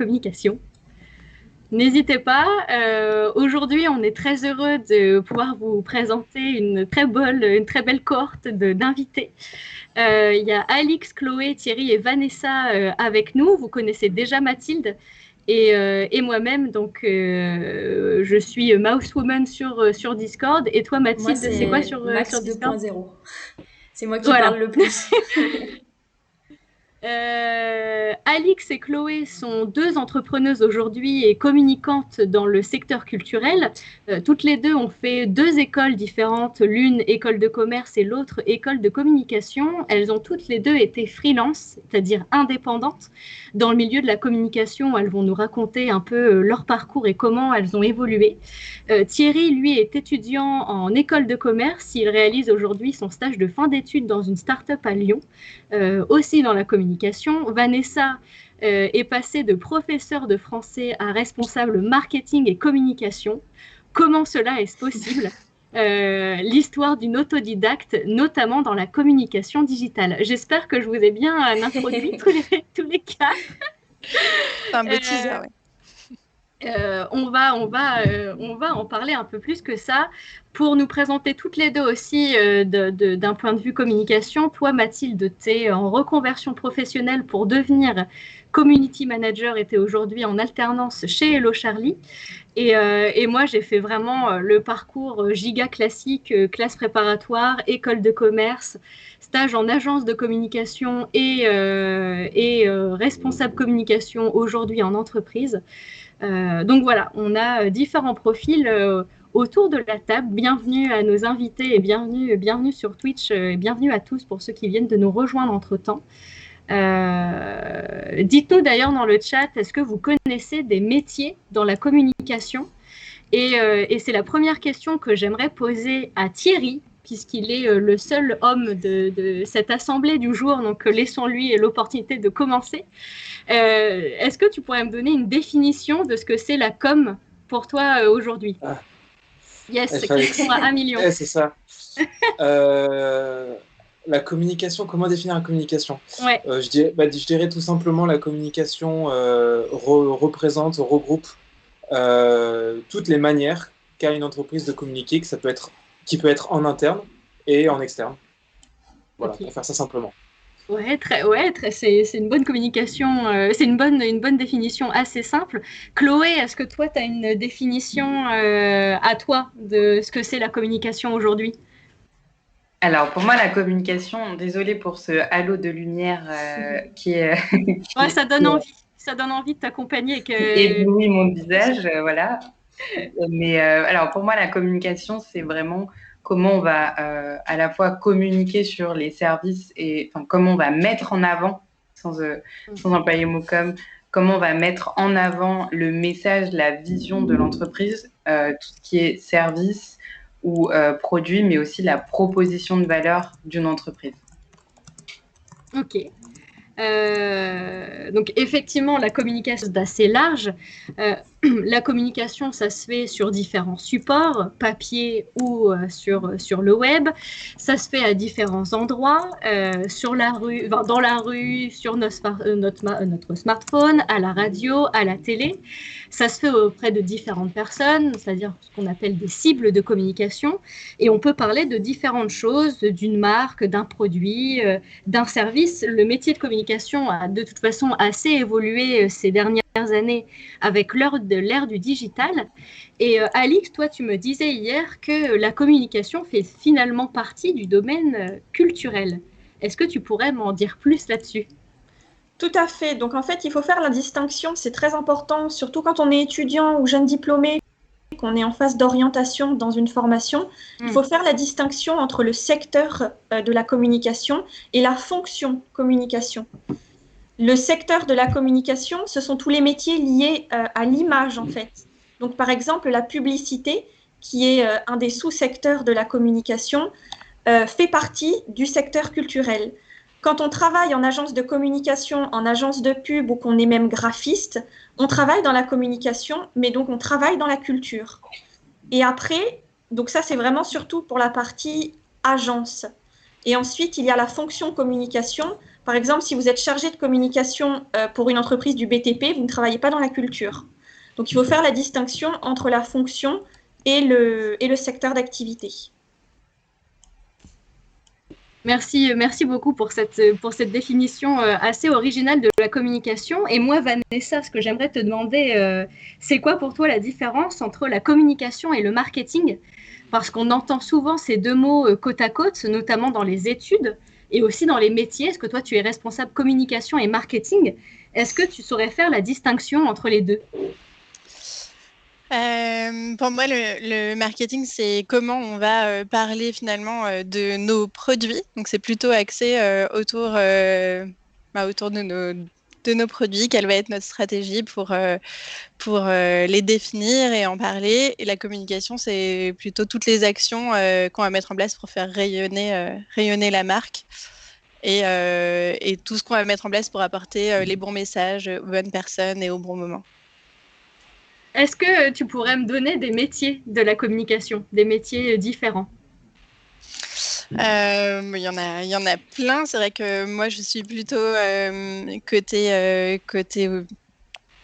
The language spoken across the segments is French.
communication. N'hésitez pas. Aujourd'hui, on est très heureux de pouvoir vous présenter une très belle cohorte d'invités. Il y a Alix, Chloé, Thierry et Vanessa avec nous. Vous connaissez déjà Mathilde et moi-même. Donc, je suis Mousewoman sur Discord. Et toi, Mathilde, c'est quoi sur Discord? 2.0. C'est moi qui parle le plus. Alix et Chloé sont deux entrepreneuses aujourd'hui et communicantes dans le secteur culturel. Toutes les deux ont fait deux écoles différentes, l'une école de commerce et l'autre école de communication. Elles ont toutes les deux été freelance, c'est-à-dire indépendantes. Dans le milieu de la communication, elles vont nous raconter un peu leur parcours et comment elles ont évolué. Thierry, lui, est étudiant en école de commerce. Il réalise aujourd'hui son stage de fin d'études dans une start-up à Lyon, aussi dans la communication. Vanessa est passée de professeur de français à responsable marketing et communication. Comment cela est possible? L'histoire d'une autodidacte, notamment dans la communication digitale. J'espère que je vous ai bien introduit tous les cas. C'est un petit teaser, ouais. On va en parler un peu plus que ça. Pour nous présenter toutes les deux aussi d'un point de vue communication, toi Mathilde, tu es en reconversion professionnelle pour devenir community manager et tu es aujourd'hui en alternance chez Hello Charlie. Et moi, j'ai fait vraiment le parcours giga classique, classe préparatoire, école de commerce, stage en agence de communication et responsable communication aujourd'hui en entreprise. Donc voilà, on a différents profils autour de la table. Bienvenue à nos invités et bienvenue sur Twitch et bienvenue à tous pour ceux qui viennent de nous rejoindre entre-temps. Dites-nous d'ailleurs dans le chat, est-ce que vous connaissez des métiers dans la communication? Et c'est la première question que j'aimerais poser à Thierry, puisqu'il est le seul homme de cette assemblée du jour, donc laissons-lui l'opportunité de commencer. Est-ce que tu pourrais me donner une définition de ce que c'est la com pour toi aujourd'hui? Yes, question à 1 million. C'est ça. La communication, comment définir la communication? Ouais. Je dirais tout simplement la communication regroupe toutes les manières qu'a une entreprise de communiquer, qui peut être en interne et en externe. Voilà, okay. Pour faire ça simplement. C'est une bonne communication, c'est une bonne définition assez simple. Chloé, est-ce que toi, tu as une définition à toi de ce que c'est la communication aujourd'hui? Alors, pour moi, la communication, désolée pour ce halo de lumière qui est... ça donne envie de t'accompagner. Éblouit mon visage, voilà. Mais alors, pour moi, la communication, c'est vraiment comment on va à la fois communiquer sur les services et comment on va mettre en avant, sans employer le mot comment on va mettre en avant le message, la vision de l'entreprise, tout ce qui est service ou produit, mais aussi la proposition de valeur d'une entreprise. Ok. Donc effectivement, la communication est assez large. La communication, ça se fait sur différents supports, papier ou sur le web. Ça se fait à différents endroits, sur la rue, dans la rue, sur notre smartphone, à la radio, à la télé. Ça se fait auprès de différentes personnes, c'est-à-dire ce qu'on appelle des cibles de communication. Et on peut parler de différentes choses, d'une marque, d'un produit, d'un service. Le métier de communication a de toute façon assez évolué ces dernières années avec l'ère du digital. Et Alix, toi, tu me disais hier que la communication fait finalement partie du domaine culturel. Est-ce que tu pourrais m'en dire plus là-dessus? Tout à fait. Donc, en fait, il faut faire la distinction. C'est très important, surtout quand on est étudiant ou jeune diplômé, qu'on est en phase d'orientation dans une formation. Il faut faire la distinction entre le secteur de la communication et la fonction communication. Le secteur de la communication, ce sont tous les métiers liés à l'image, en fait. Donc, par exemple, la publicité, qui est un des sous-secteurs de la communication, fait partie du secteur culturel. Quand on travaille en agence de communication, en agence de pub ou qu'on est même graphiste, on travaille dans la communication, mais donc on travaille dans la culture. Et après, donc ça c'est vraiment surtout pour la partie agence. Et ensuite, il y a la fonction communication Par exemple, si vous êtes chargé de communication pour une entreprise du BTP, vous ne travaillez pas dans la culture. Donc, il faut faire la distinction entre la fonction et le secteur d'activité. Merci beaucoup pour cette définition assez originale de la communication. Et moi, Vanessa, ce que j'aimerais te demander, c'est quoi pour toi la différence entre la communication et le marketing? Parce qu'on entend souvent ces deux mots côte à côte, notamment dans les études et aussi dans les métiers. Est-ce que toi, tu es responsable communication et marketing? Est-ce que tu saurais faire la distinction entre les deux? Pour moi, le marketing, c'est comment on va parler finalement de nos produits. Donc, c'est plutôt axé autour de nos produits, quelle va être notre stratégie pour les définir et en parler. Et la communication, c'est plutôt toutes les actions qu'on va mettre en place pour faire rayonner la marque. Et tout ce qu'on va mettre en place pour apporter les bons messages aux bonnes personnes et au bon moment. Est-ce que tu pourrais me donner des métiers de la communication, des métiers différents? Il y en a plein. C'est vrai que moi, je suis plutôt côté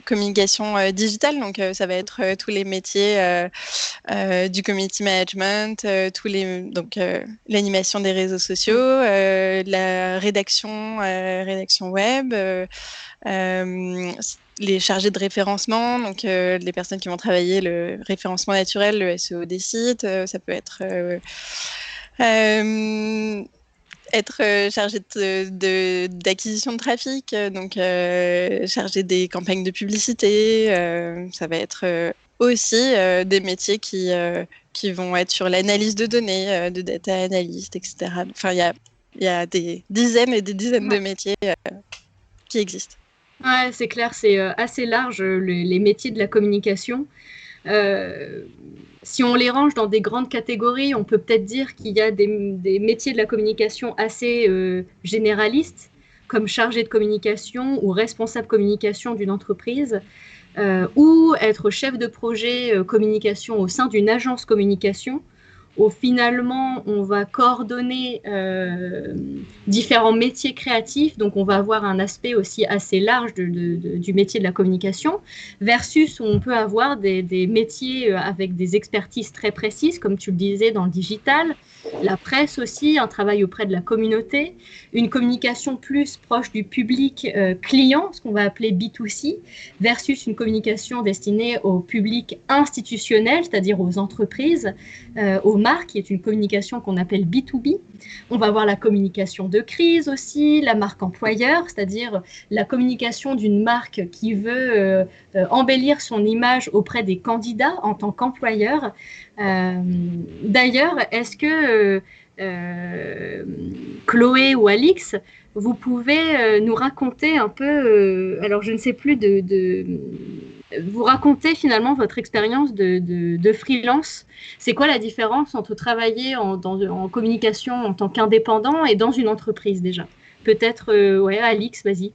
communication digitale. Donc, ça va être tous les métiers du community management, l'animation des réseaux sociaux, la rédaction web, les chargés de référencement, donc les personnes qui vont travailler le référencement naturel, le SEO des sites. Ça peut être chargé d'acquisition de trafic, donc chargé des campagnes de publicité. Ça va être aussi des métiers qui vont être sur l'analyse de données, de data analyst, etc. Enfin, il y a des dizaines et des dizaines de métiers qui existent. Ouais, c'est clair, c'est assez large les métiers de la communication. Si on les range dans des grandes catégories, on peut peut-être dire qu'il y a des métiers de la communication assez généralistes, comme chargé de communication ou responsable communication d'une entreprise, ou être chef de projet communication au sein d'une agence communication, où finalement on va coordonner différents métiers créatifs, donc on va avoir un aspect aussi assez large du métier de la communication, versus on peut avoir des métiers avec des expertises très précises, comme tu le disais dans le digital, la presse aussi, un travail auprès de la communauté, une communication plus proche du public client, ce qu'on va appeler B2C, versus une communication destinée au public institutionnel, c'est-à-dire aux entreprises, aux marques, qui est une communication qu'on appelle B2B. On va avoir la communication de crise aussi, la marque employeur, c'est-à-dire la communication d'une marque qui veut embellir son image auprès des candidats en tant qu'employeur. D'ailleurs, est-ce que Chloé ou Alix, vous pouvez nous raconter un peu, alors je ne sais plus, vous raconter finalement votre expérience de freelance. C'est quoi la différence entre travailler en communication en tant qu'indépendant et dans une entreprise déjà? Peut-être, Alix, vas-y.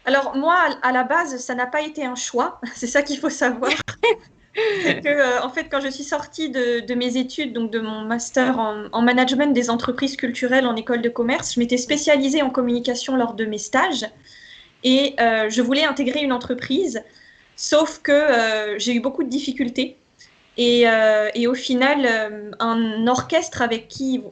Alors moi, à la base, ça n'a pas été un choix. C'est ça qu'il faut savoir. C'est que, en fait, quand je suis sortie de mes études, donc de mon master en management des entreprises culturelles en école de commerce, je m'étais spécialisée en communication lors de mes stages et je voulais intégrer une entreprise, sauf que j'ai eu beaucoup de difficultés et au final, un orchestre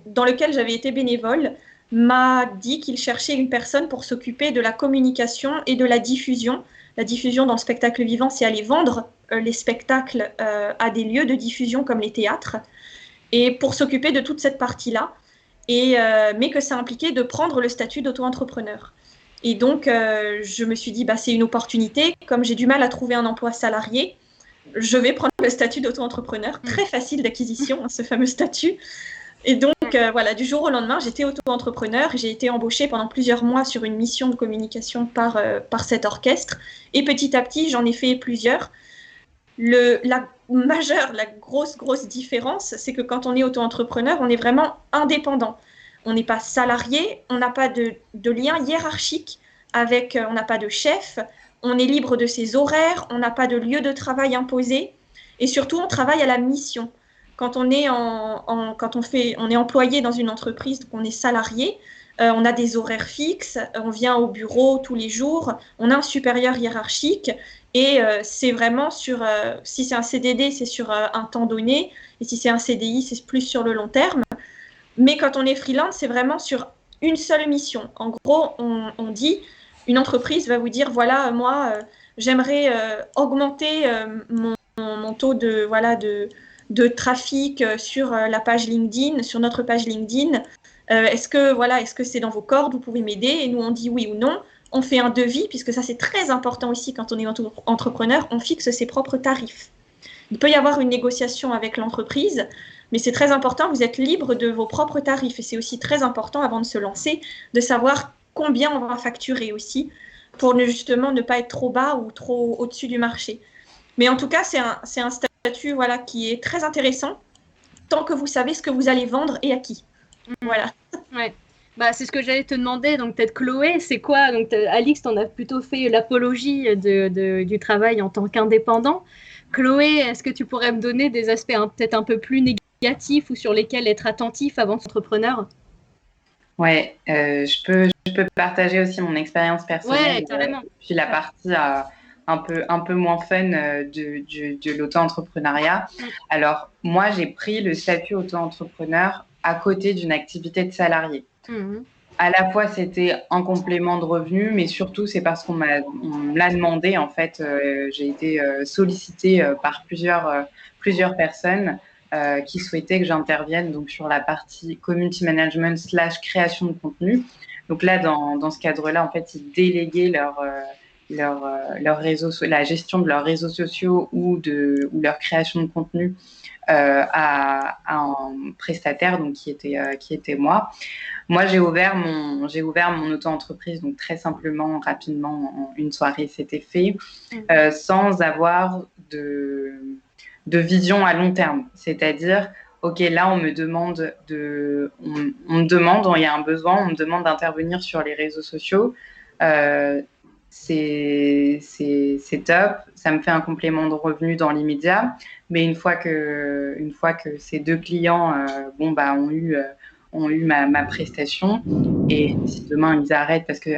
dans lequel j'avais été bénévole m'a dit qu'il cherchait une personne pour s'occuper de la communication et de la diffusion. La diffusion dans le spectacle vivant, c'est aller vendre les spectacles à des lieux de diffusion comme les théâtres, et pour s'occuper de toute cette partie-là, mais que ça impliquait de prendre le statut d'auto-entrepreneur. Et donc, je me suis dit, c'est une opportunité, comme j'ai du mal à trouver un emploi salarié, je vais prendre le statut d'auto-entrepreneur, très facile d'acquisition, ce fameux statut. Et donc, voilà, du jour au lendemain, j'étais auto-entrepreneur. J'ai été embauchée pendant plusieurs mois sur une mission de communication par cet orchestre. Et petit à petit, j'en ai fait plusieurs. La grosse différence, c'est que quand on est auto-entrepreneur, on est vraiment indépendant. On n'est pas salarié, on n'a pas de lien hiérarchique on n'a pas de chef, on est libre de ses horaires, on n'a pas de lieu de travail imposé. Et surtout, on travaille à la mission. Quand on est on est employé dans une entreprise, donc on est salarié, on a des horaires fixes, on vient au bureau tous les jours, on a un supérieur hiérarchique et c'est vraiment si c'est un CDD, c'est sur un temps donné et si c'est un CDI, c'est plus sur le long terme. Mais quand on est freelance, c'est vraiment sur une seule mission. En gros, on dit, une entreprise va vous dire, voilà, moi, j'aimerais augmenter mon taux de trafic sur la page LinkedIn, sur notre page LinkedIn. Est-ce que c'est dans vos cordes, vous pouvez m'aider? Et nous, on dit oui ou non. On fait un devis, puisque ça, c'est très important aussi quand on est entrepreneur, on fixe ses propres tarifs. Il peut y avoir une négociation avec l'entreprise, mais c'est très important, vous êtes libre de vos propres tarifs. Et c'est aussi très important, avant de se lancer, de savoir combien on va facturer aussi, pour justement ne pas être trop bas ou trop au-dessus du marché. Mais en tout cas, c'est un statut qui est très intéressant, tant que vous savez ce que vous allez vendre et à qui. Voilà. Ouais. Bah, c'est ce que j'allais te demander. Donc, peut-être Chloé, c'est quoi? Donc, Alix, t'en as plutôt fait l'apologie du travail en tant qu'indépendant. Chloé, est-ce que tu pourrais me donner des aspects peut-être un peu plus négatifs ou sur lesquels être attentif avant d'être entrepreneur? Ouais, je peux partager aussi mon expérience personnelle. Ouais, carrément. Puis la partie un peu moins fun de l'auto-entrepreneuriat. Alors, moi, j'ai pris le statut auto-entrepreneur à côté d'une activité de salarié. À la fois, c'était un complément de revenu, mais surtout, c'est parce qu'on me l'a demandé. En fait, j'ai été sollicitée par plusieurs personnes qui souhaitaient que j'intervienne donc sur la partie community management / création de contenu. Donc là, dans ce cadre-là, en fait, ils déléguaient la gestion de leurs réseaux sociaux ou leur création de contenu à un prestataire, donc qui était moi. Moi, j'ai ouvert mon auto-entreprise, donc très simplement, rapidement, en une soirée, c'était fait, sans avoir de vision à long terme. C'est-à-dire, OK, là, on me demande, il y a un besoin, on me demande d'intervenir sur les réseaux sociaux. C'est top, ça me fait un complément de revenu dans l'immédiat, mais une fois que ces deux clients ont eu ma prestation, et si demain ils arrêtent, parce que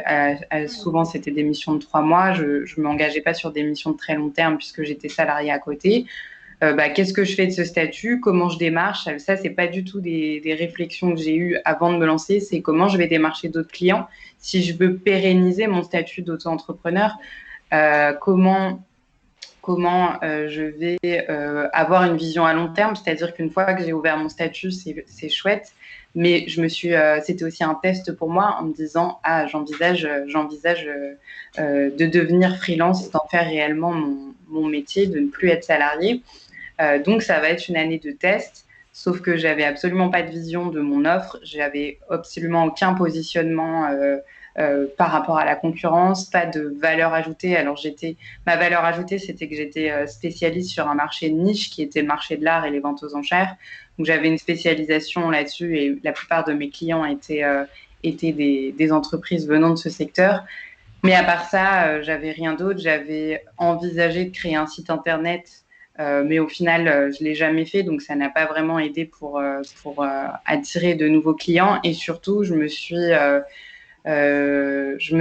souvent c'était des missions de 3 mois, je ne m'engageais pas sur des missions de très long terme puisque j'étais salariée à côté. Qu'est-ce que je fais de ce statut? Comment je démarche? Ça, c'est pas du tout des réflexions que j'ai eues avant de me lancer. C'est comment je vais démarcher d'autres clients si je veux pérenniser mon statut d'auto-entrepreneur. Comment je vais avoir une vision à long terme. C'est-à-dire qu'une fois que j'ai ouvert mon statut, c'est chouette. Mais c'était aussi un test pour moi en me disant j'envisage de devenir freelance, d'en faire réellement mon métier, de ne plus être salariée. Donc, ça va être une année de test, sauf que j'avais absolument pas de vision de mon offre. J'avais absolument aucun positionnement par rapport à la concurrence, pas de valeur ajoutée. Alors, ma valeur ajoutée, c'était que j'étais spécialiste sur un marché de niche qui était le marché de l'art et les ventes aux enchères. Donc, j'avais une spécialisation là-dessus et la plupart de mes clients étaient des entreprises venant de ce secteur. Mais à part ça, j'avais rien d'autre. J'avais envisagé de créer un site internet, mais au final, je l'ai jamais fait, donc ça n'a pas vraiment aidé pour attirer de nouveaux clients. Et surtout, je me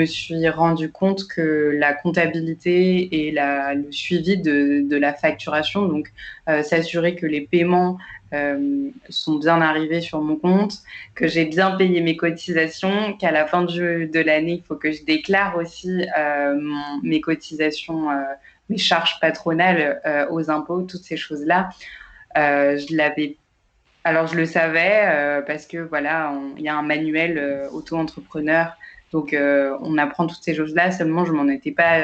suis rendu compte que la comptabilité et le suivi de la facturation, donc s'assurer que les paiements sont bien arrivés sur mon compte, que j'ai bien payé mes cotisations, qu'à la fin de l'année, il faut que je déclare aussi mes cotisations, mes charges patronales aux impôts, toutes ces choses-là. Je le savais parce que voilà, il y a un manuel auto-entrepreneur, donc on apprend toutes ces choses-là. Seulement, je m'en étais pas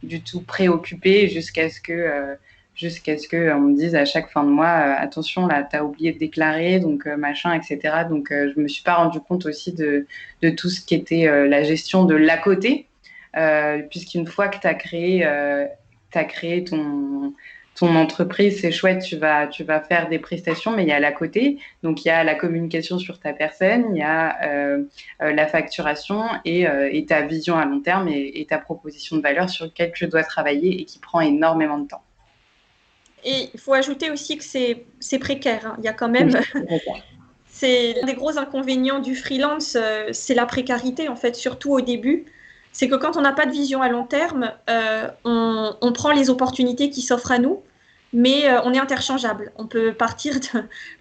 du tout préoccupée jusqu'à ce que on me dise à chaque fin de mois attention, là, tu as oublié de déclarer, donc machin, etc. Donc, je me suis pas rendu compte aussi de tout ce qui était la gestion de l'à côté, puisqu'une fois que tu as créé ton entreprise, c'est chouette, tu vas faire des prestations, mais il y a l'à côté. Donc, il y a la communication sur ta personne, il y a la facturation et ta vision à long terme et ta proposition de valeur sur laquelle tu dois travailler et qui prend énormément de temps. Et il faut ajouter aussi que c'est précaire. Hein. Il y a quand même... C'est l'un des gros inconvénients du freelance, c'est la précarité, en fait, surtout au début. C'est que quand on n'a pas de vision à long terme, on prend les opportunités qui s'offrent à nous, mais on est interchangeable. On peut partir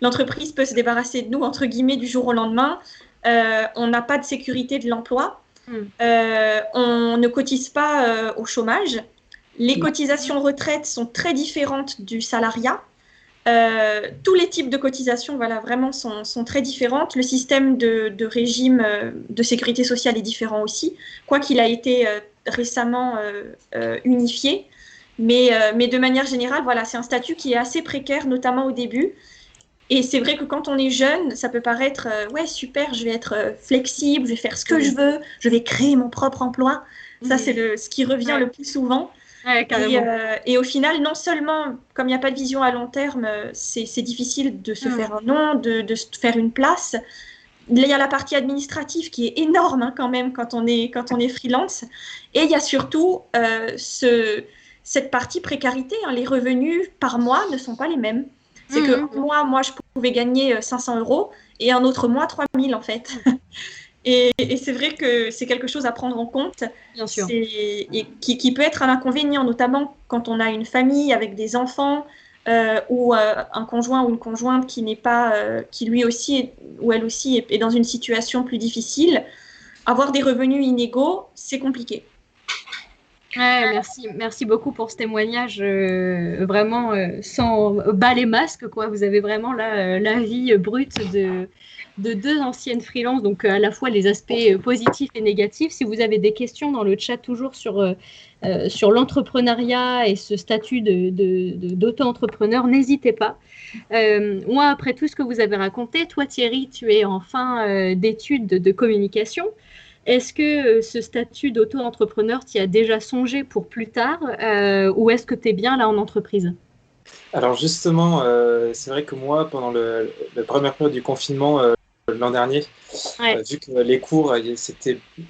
l'entreprise peut se débarrasser de nous, entre guillemets, du jour au lendemain. On n'a pas de sécurité de l'emploi. On ne cotise pas au chômage. Les cotisations retraite sont très différentes du salariat. Tous les types de cotisations, voilà, vraiment sont très différentes. Le système de régime de sécurité sociale est différent aussi, quoiqu'il a été récemment unifié. Mais de manière générale, voilà, c'est un statut qui est assez précaire, notamment au début. Et c'est vrai que quand on est jeune, ça peut paraître ouais, super, je vais être flexible, je vais faire ce que je veux, je vais créer mon propre emploi. Ça, c'est ce qui revient le plus souvent. Ouais, et au final, non seulement, comme il n'y a pas de vision à long terme, c'est difficile de se faire un nom, de se faire une place. Il y a la partie administrative qui est énorme hein, quand même quand on est freelance. Et il y a surtout cette partie précarité. Hein. Les revenus par mois ne sont pas les mêmes. C'est que moi, je pouvais gagner 500 € et un autre mois, 3000 en fait. Et c'est vrai que c'est quelque chose à prendre en compte. Bien sûr. Et qui peut être un inconvénient, notamment quand on a une famille avec des enfants ou un conjoint ou une conjointe qui n'est pas, qui lui aussi ou elle aussi est dans une situation plus difficile. Avoir des revenus inégaux, c'est compliqué. Ouais, merci beaucoup pour ce témoignage vraiment sans bas les masques quoi. Vous avez vraiment là la vie brute de deux anciennes freelances, donc à la fois les aspects positifs et négatifs. Si vous avez des questions dans le chat toujours sur l'entrepreneuriat et ce statut d'auto-entrepreneur, n'hésitez pas. Moi, après tout ce que vous avez raconté, toi Thierry, tu es en fin d'études de communication. Est-ce que ce statut d'auto-entrepreneur t'y a déjà songé pour plus tard ou est-ce que tu es bien là en entreprise? Alors justement, c'est vrai que moi, pendant la première période du confinement l'an dernier, vu que les cours,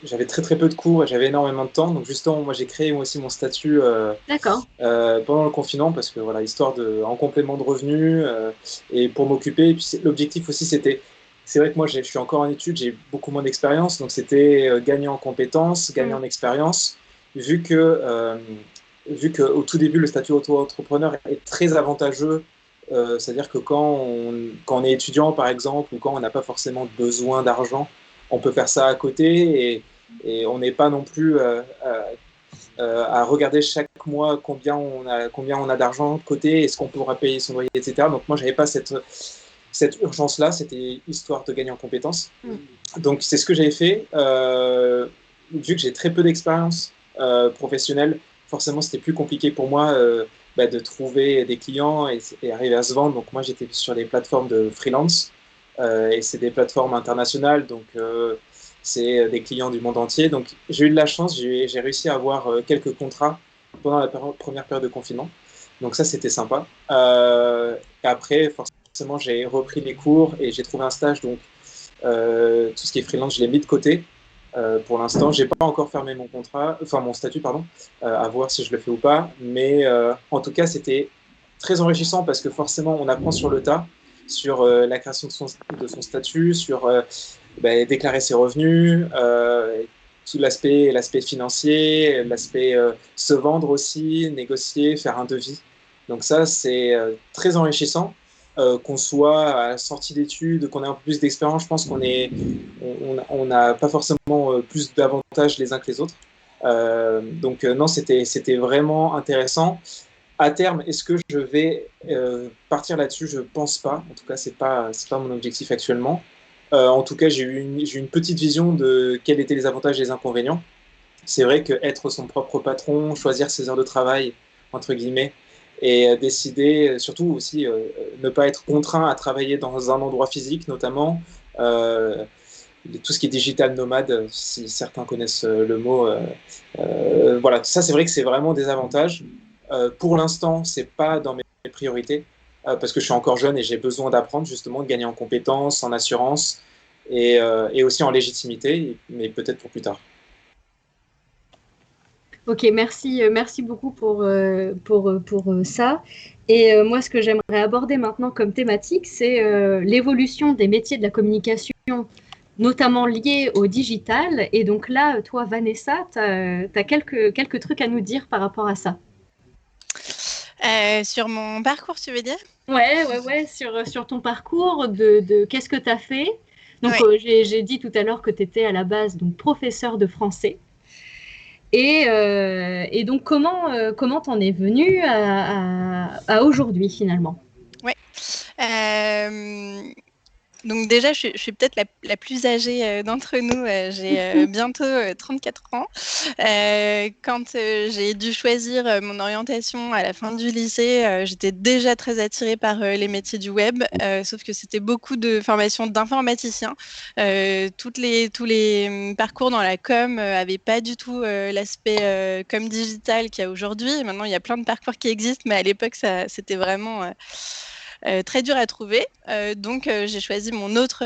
j'avais très très peu de cours et j'avais énormément de temps, donc justement, moi j'ai créé moi aussi mon statut pendant le confinement parce que voilà, histoire en complément de revenus et pour m'occuper. Et puis l'objectif aussi c'est vrai que moi je suis encore en études, j'ai beaucoup moins d'expérience, donc c'était gagner en compétences, gagner en expérience, vu que au tout début le statut auto-entrepreneur est très avantageux. C'est-à-dire que quand on est étudiant, par exemple, ou quand on n'a pas forcément besoin d'argent, on peut faire ça à côté et on n'est pas non plus à regarder chaque mois combien on a d'argent de côté, est-ce qu'on pourra payer son loyer, etc. Donc moi, je n'avais pas cette urgence-là, c'était histoire de gagner en compétences. Donc c'est ce que j'ai fait. Vu que j'ai très peu d'expérience professionnelle, forcément, c'était plus compliqué pour moi de trouver des clients et arriver à se vendre. Donc moi, j'étais sur des plateformes de freelance et c'est des plateformes internationales, donc c'est des clients du monde entier. Donc j'ai eu de la chance, j'ai réussi à avoir quelques contrats pendant la première période de confinement. Donc ça, c'était sympa. Et après, forcément, j'ai repris les cours et j'ai trouvé un stage. Donc tout ce qui est freelance, je l'ai mis de côté. Pour l'instant, j'ai pas encore fermé mon statut, à voir si je le fais ou pas. Mais en tout cas, c'était très enrichissant parce que forcément, on apprend sur le tas, sur la création de son statut, sur déclarer ses revenus, tout l'aspect financier, l'aspect se vendre aussi, négocier, faire un devis. Donc ça, c'est très enrichissant. Qu'on soit à la sortie d'études, qu'on ait un peu plus d'expérience, je pense on n'a pas forcément plus d'avantages les uns que les autres. Donc non, c'était vraiment intéressant. À terme, est-ce que je vais partir là-dessus? Je pense pas. En tout cas, c'est pas mon objectif actuellement. En tout cas, j'ai eu une petite vision de quels étaient les avantages et les inconvénients. C'est vrai qu'être son propre patron, choisir ses heures de travail, entre guillemets, et décider, surtout aussi, ne pas être contraint à travailler dans un endroit physique, notamment tout ce qui est digital nomade, si certains connaissent le mot. Voilà, ça c'est vrai que c'est vraiment des avantages. Pour l'instant, c'est pas dans mes priorités, parce que je suis encore jeune et j'ai besoin d'apprendre, justement, de gagner en compétences, en assurance et aussi en légitimité, mais peut-être pour plus tard. Ok, merci beaucoup pour ça. Et moi, ce que j'aimerais aborder maintenant comme thématique, c'est l'évolution des métiers de la communication, notamment liés au digital. Et donc là, toi, Vanessa, tu as quelques trucs à nous dire par rapport à ça. Sur mon parcours, tu veux dire? Ouais, sur ton parcours, qu'est-ce que tu as fait? Donc, Ouais. j'ai dit tout à l'heure que tu étais à la base donc, professeur de français. Et donc, comment t'en es venue à aujourd'hui, finalement? Ouais. Donc déjà, je suis peut-être la plus âgée d'entre nous. J'ai bientôt 34 ans. Quand j'ai dû choisir mon orientation à la fin du lycée, j'étais déjà très attirée par les métiers du web, sauf que c'était beaucoup de formations d'informaticiens. Tous les parcours dans la com n'avaient pas du tout l'aspect com digital qu'il y a aujourd'hui. Maintenant, il y a plein de parcours qui existent, mais à l'époque, c'était vraiment très dur à trouver. Donc, j'ai choisi mon autre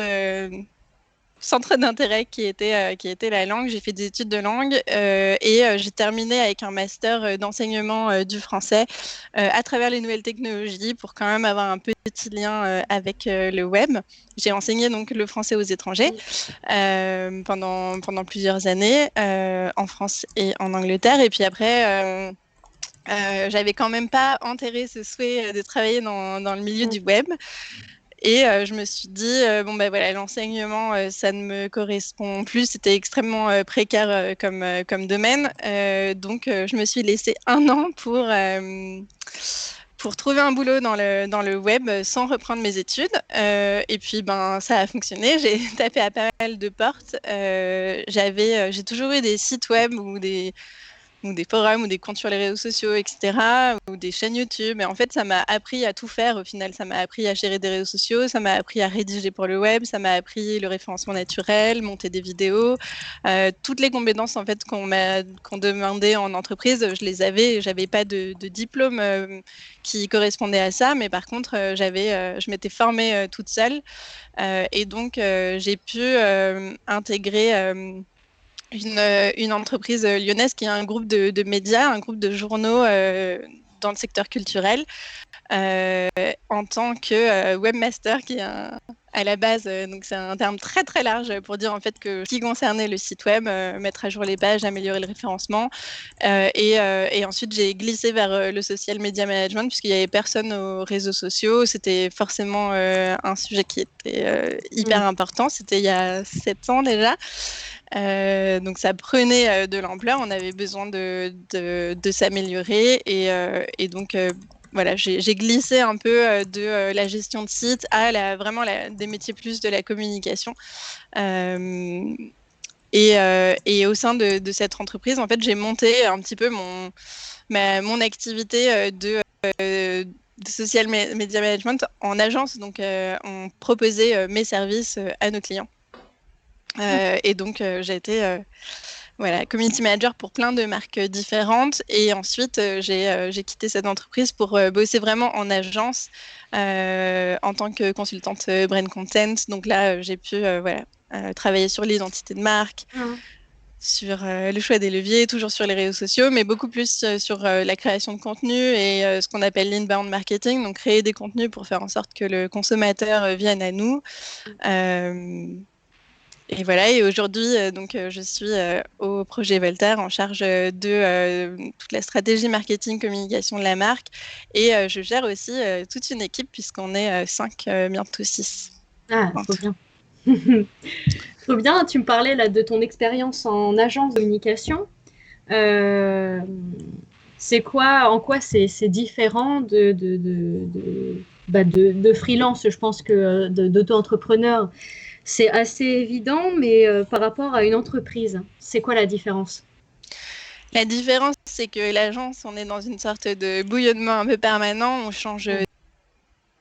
centre d'intérêt qui était la langue. J'ai fait des études de langue et j'ai terminé avec un master d'enseignement du français à travers les nouvelles technologies pour quand même avoir un petit lien avec le web. J'ai enseigné donc le français aux étrangers pendant plusieurs années en France et en Angleterre. Et puis après, j'avais quand même pas enterré ce souhait de travailler dans le milieu du web. Et je me suis dit, bon, ben voilà, l'enseignement, ça ne me correspond plus. C'était extrêmement précaire comme domaine. Donc, je me suis laissée 1 an pour trouver un boulot dans le web sans reprendre mes études. Et puis, ben, ça a fonctionné. J'ai tapé à pas mal de portes. J'ai toujours eu des sites web ou des forums ou des comptes sur les réseaux sociaux, etc., ou des chaînes YouTube. Et en fait, ça m'a appris à tout faire. Au final, ça m'a appris à gérer des réseaux sociaux, ça m'a appris à rédiger pour le web, ça m'a appris le référencement naturel, monter des vidéos. Toutes les compétences en fait qu'on demandait en entreprise, je les avais. J'avais pas de diplôme qui correspondait à ça, mais par contre, je m'étais formée toute seule. Et donc, j'ai pu intégrer une entreprise lyonnaise qui est un groupe de médias, un groupe de journaux dans le secteur culturel, en tant que webmaster, qui est à la base, donc c'est un terme très très large pour dire en fait que ce qui concernait le site web, mettre à jour les pages, améliorer le référencement, et ensuite j'ai glissé vers le social media management puisqu'il n'y avait personne aux réseaux sociaux. C'était forcément un sujet qui était hyper important. C'était il y a 7 ans déjà. Donc ça prenait de l'ampleur, on avait besoin de s'améliorer et donc voilà, j'ai glissé un peu de la gestion de site à des métiers plus de la communication. Et au sein de cette entreprise, en fait, j'ai monté un petit peu mon activité de social media management en agence. Donc, on proposait mes services à nos clients. Et donc, j'ai été community manager pour plein de marques différentes. Et ensuite, j'ai quitté cette entreprise pour bosser vraiment en agence en tant que consultante brand content. Donc là, j'ai pu travailler sur l'identité de marque, sur le choix des leviers, toujours sur les réseaux sociaux, mais beaucoup plus sur la création de contenu et ce qu'on appelle l'inbound marketing, donc créer des contenus pour faire en sorte que le consommateur vienne à nous. Et voilà, et aujourd'hui, je suis au projet Voltaire en charge de toute la stratégie marketing communication de la marque. Et je gère aussi toute une équipe puisqu'on est 5, bientôt 6. Ah, trop bien. Trop bien, tu me parlais là de ton expérience en agence de communication. C'est quoi, en quoi c'est différent de freelance? Je pense que d'auto-entrepreneur, c'est assez évident, mais par rapport à une entreprise, c'est quoi la différence? La différence, c'est que l'agence, on est dans une sorte de bouillonnement un peu permanent, on change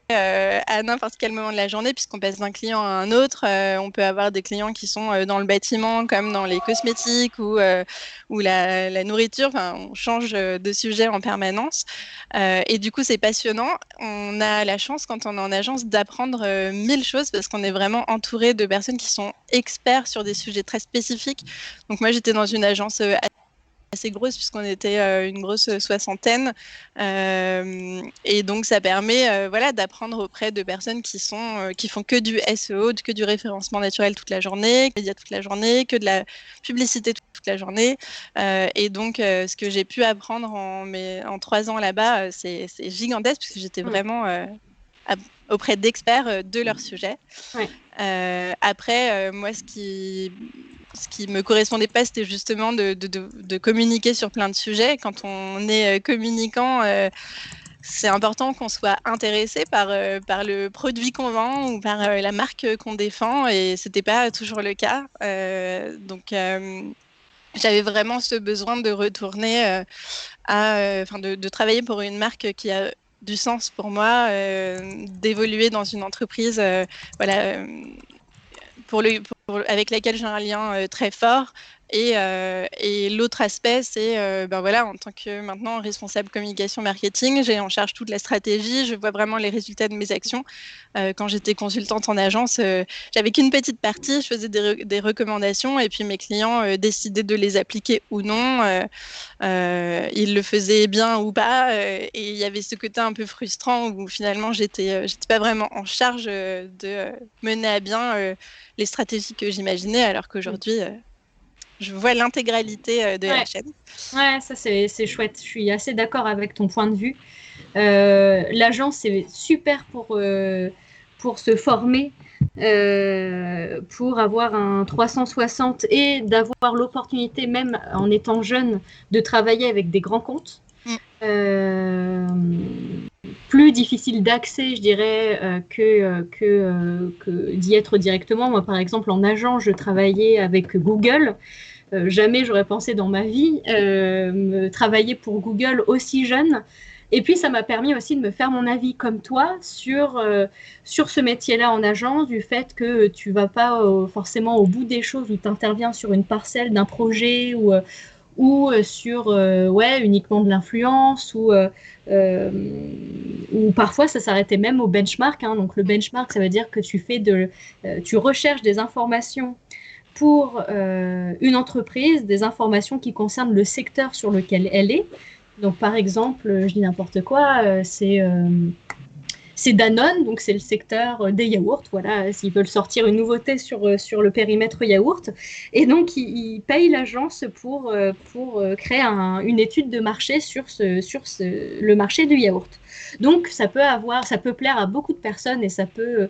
à n'importe quel moment de la journée puisqu'on passe d'un client à un autre. On peut avoir des clients qui sont dans le bâtiment comme dans les cosmétiques ou la nourriture. Enfin, on change de sujet en permanence et du coup c'est passionnant. On a la chance quand on est en agence d'apprendre 1000 choses parce qu'on est vraiment entouré de personnes qui sont experts sur des sujets très spécifiques. Donc moi j'étais dans une agence assez grosse puisqu'on était une grosse soixantaine. Et donc, ça permet d'apprendre auprès de personnes qui font que du SEO, que du référencement naturel toute la journée, médias toute la journée, que de la publicité toute la journée. Et donc, ce que j'ai pu apprendre en 3 ans là-bas, c'est gigantesque parce que j'étais vraiment auprès d'experts de leur sujet. Ouais. Après, moi, ce qui me correspondait pas, c'était justement de communiquer sur plein de sujets. Quand on est communicant, c'est important qu'on soit intéressé par le produit qu'on vend ou par la marque qu'on défend, et c'était pas toujours le cas. Donc, j'avais vraiment ce besoin de retourner de travailler pour une marque qui a du sens pour moi, d'évoluer dans une entreprise avec laquelle j'ai un lien très fort. Et l'autre aspect, c'est en tant que maintenant responsable communication marketing, j'ai en charge toute la stratégie, je vois vraiment les résultats de mes actions. Quand j'étais consultante en agence, j'avais qu'une petite partie, je faisais des recommandations et puis mes clients décidaient de les appliquer ou non. Ils le faisaient bien ou pas, et il y avait ce côté un peu frustrant où finalement j'étais pas vraiment en charge de mener à bien les stratégies que j'imaginais, alors qu'aujourd'hui je vois l'intégralité de la chaîne. Ouais, ça c'est chouette. Je suis assez d'accord avec ton point de vue. L'agence, c'est super pour se former, pour avoir un 360 et d'avoir l'opportunité, même en étant jeune, de travailler avec des grands comptes. Plus difficile d'accès, je dirais, que d'y être directement. Moi, par exemple, en agent, je travaillais avec Google. Jamais j'aurais pensé dans ma vie travailler pour Google aussi jeune. Et puis, ça m'a permis aussi de me faire mon avis, comme toi, sur ce métier-là en agence, du fait que tu ne vas pas forcément au bout des choses, où tu interviens sur une parcelle d'un projet ou sur uniquement de l'influence, ou parfois ça s'arrêtait même au benchmark. Donc le benchmark, ça veut dire que tu recherches des informations pour une entreprise, des informations qui concernent le secteur sur lequel elle est. Donc par exemple, je dis n'importe quoi, c'est Danone, donc c'est le secteur des yaourts, voilà, s'ils veulent sortir une nouveauté sur le périmètre yaourt. Et donc, ils payent l'agence pour créer une étude de marché sur le marché du yaourt. Donc, ça peut plaire à beaucoup de personnes, et ça peut,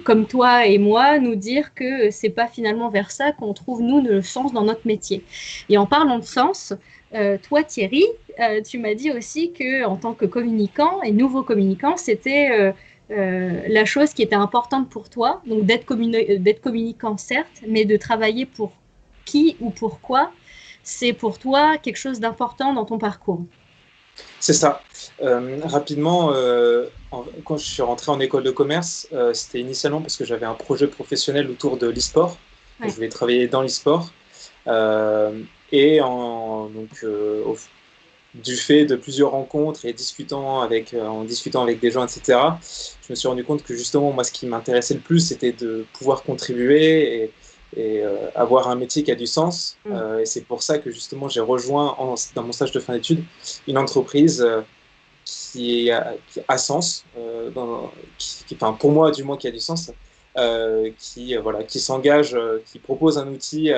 comme toi et moi, nous dire que c'est pas finalement vers ça qu'on trouve, nous, le sens dans notre métier. Et en parlant de sens, toi, Thierry, tu m'as dit aussi qu'en tant que communicant et nouveau communicant, c'était la chose qui était importante pour toi, donc d'être communicant, certes, mais de travailler pour qui ou pourquoi, c'est pour toi quelque chose d'important dans ton parcours. C'est ça. Rapidement, quand je suis rentré en école de commerce, c'était initialement parce que j'avais un projet professionnel autour de l'e-sport. Ouais. Je voulais travailler dans l'e-sport. Du fait de plusieurs rencontres et en discutant avec des gens, etc., je me suis rendu compte que justement, moi, ce qui m'intéressait le plus, c'était de pouvoir contribuer et avoir un métier qui a du sens. Et c'est pour ça que justement, j'ai rejoint dans mon stage de fin d'études une entreprise qui a sens, pour moi du moins qui a du sens, qui s'engage, qui propose un outil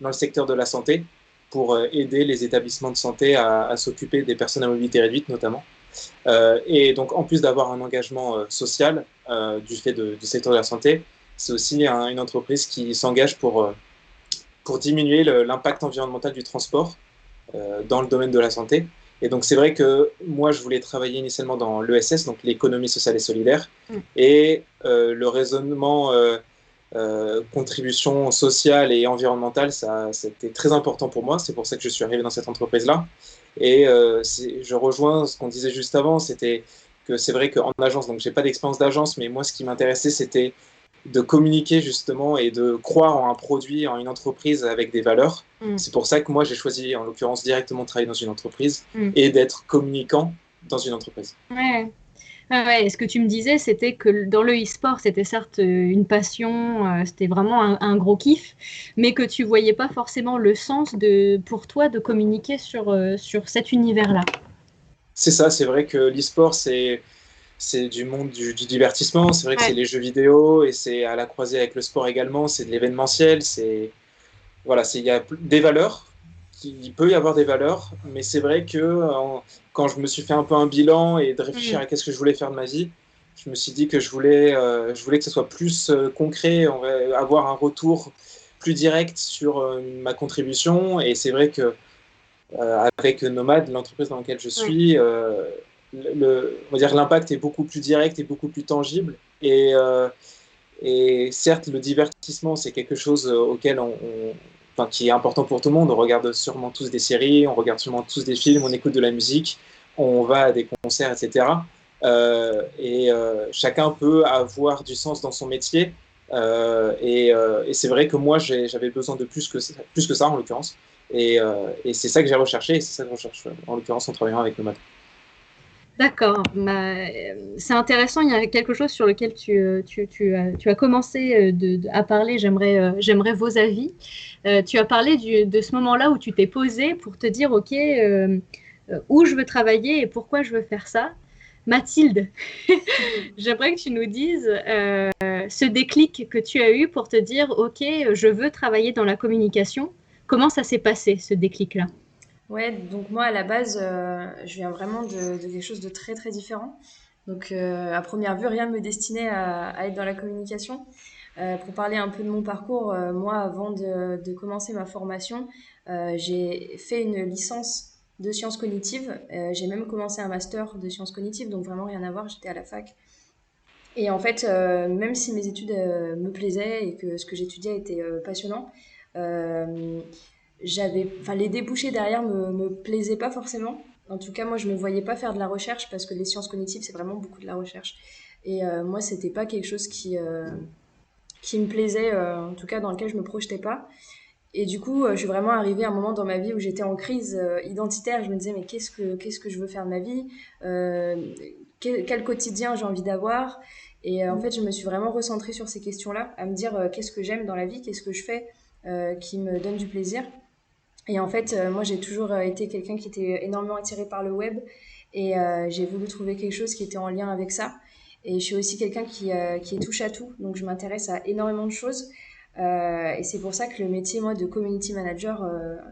dans le secteur de la santé, pour aider les établissements de santé à s'occuper des personnes à mobilité réduite notamment. Et donc, en plus d'avoir un engagement social du fait du secteur de la santé, c'est aussi une entreprise qui s'engage pour diminuer l'impact environnemental du transport dans le domaine de la santé. Et donc, c'est vrai que moi, je voulais travailler initialement dans l'ESS, donc l'économie sociale et solidaire, et le raisonnement contribution sociale et environnementale, c'était très important pour moi. C'est pour ça que je suis arrivé dans cette entreprise-là. Et je rejoins ce qu'on disait juste avant, c'était que c'est vrai qu'en agence, donc j'ai pas d'expérience d'agence, mais moi, ce qui m'intéressait, c'était de communiquer justement et de croire en un produit, en une entreprise avec des valeurs. C'est pour ça que moi, j'ai choisi, en l'occurrence, directement de travailler dans une entreprise et d'être communicant dans une entreprise. Ouais. Ah ouais, et ce que tu me disais, c'était que dans le e-sport, c'était certes une passion, c'était vraiment un gros kiff, mais que tu voyais pas forcément le sens pour toi de communiquer sur cet univers-là. C'est ça, c'est vrai que l'e-sport, c'est du monde du divertissement, c'est vrai que c'est Ouais. les jeux vidéo et c'est à la croisée avec le sport également, c'est de l'événementiel, voilà, il y a des valeurs, il peut y avoir des valeurs, mais c'est vrai que quand je me suis fait un peu un bilan et de réfléchir à qu'est-ce que je voulais faire de ma vie, je me suis dit que je voulais que ce soit plus concret, on va avoir un retour plus direct sur ma contribution. Et c'est vrai que avec Nomad, l'entreprise dans laquelle je suis, on va dire l'impact est beaucoup plus direct et beaucoup plus tangible. Et certes, le divertissement, c'est quelque chose auquel enfin, qui est important pour tout le monde. On regarde sûrement tous des séries, on regarde sûrement tous des films, on écoute de la musique, on va à des concerts, etc. Chacun peut avoir du sens dans son métier. Et c'est vrai que moi, j'avais besoin de plus que ça, en l'occurrence. Et c'est ça que j'ai recherché, et c'est ça que je recherche, en l'occurrence, en travaillant avec Nomad. D'accord, c'est intéressant, il y a quelque chose sur lequel tu as commencé à parler, j'aimerais vos avis. Tu as parlé de ce moment-là où tu t'es posé pour te dire, OK, où je veux travailler et pourquoi je veux faire ça. Mathilde, j'aimerais que tu nous dises ce déclic que tu as eu pour te dire, OK, je veux travailler dans la communication. Comment ça s'est passé, ce déclic-là? Ouais, donc moi à la base, je viens vraiment de quelque chose de très très différent. Donc à première vue, rien ne me destinait à être dans la communication. Pour parler un peu de mon parcours, moi avant de commencer ma formation, j'ai fait une licence de sciences cognitives. J'ai même commencé un master de sciences cognitives, donc vraiment rien à voir, j'étais à la fac. Et en fait, même si mes études me plaisaient et que ce que j'étudiais était passionnant, euh, enfin, les débouchés derrière me plaisaient pas forcément. En tout cas, moi, je me voyais pas faire de la recherche parce que les sciences cognitives, c'est vraiment beaucoup de la recherche. Et moi, c'était pas quelque chose qui me plaisait, en tout cas dans lequel je me projetais pas. Et du coup, je suis vraiment arrivée à un moment dans ma vie où j'étais en crise identitaire. Je me disais, mais qu'est-ce que je veux faire de ma vie? Quel quotidien j'ai envie d'avoir? Et en fait, je me suis vraiment recentrée sur ces questions-là, à me dire qu'est-ce que j'aime dans la vie, qu'est-ce que je fais qui me donne du plaisir. Et en fait, moi, j'ai toujours été quelqu'un qui était énormément attiré par le web et j'ai voulu trouver quelque chose qui était en lien avec ça. Et je suis aussi quelqu'un qui est touche à tout, donc je m'intéresse à énormément de choses. Et c'est pour ça que le métier, moi, de community manager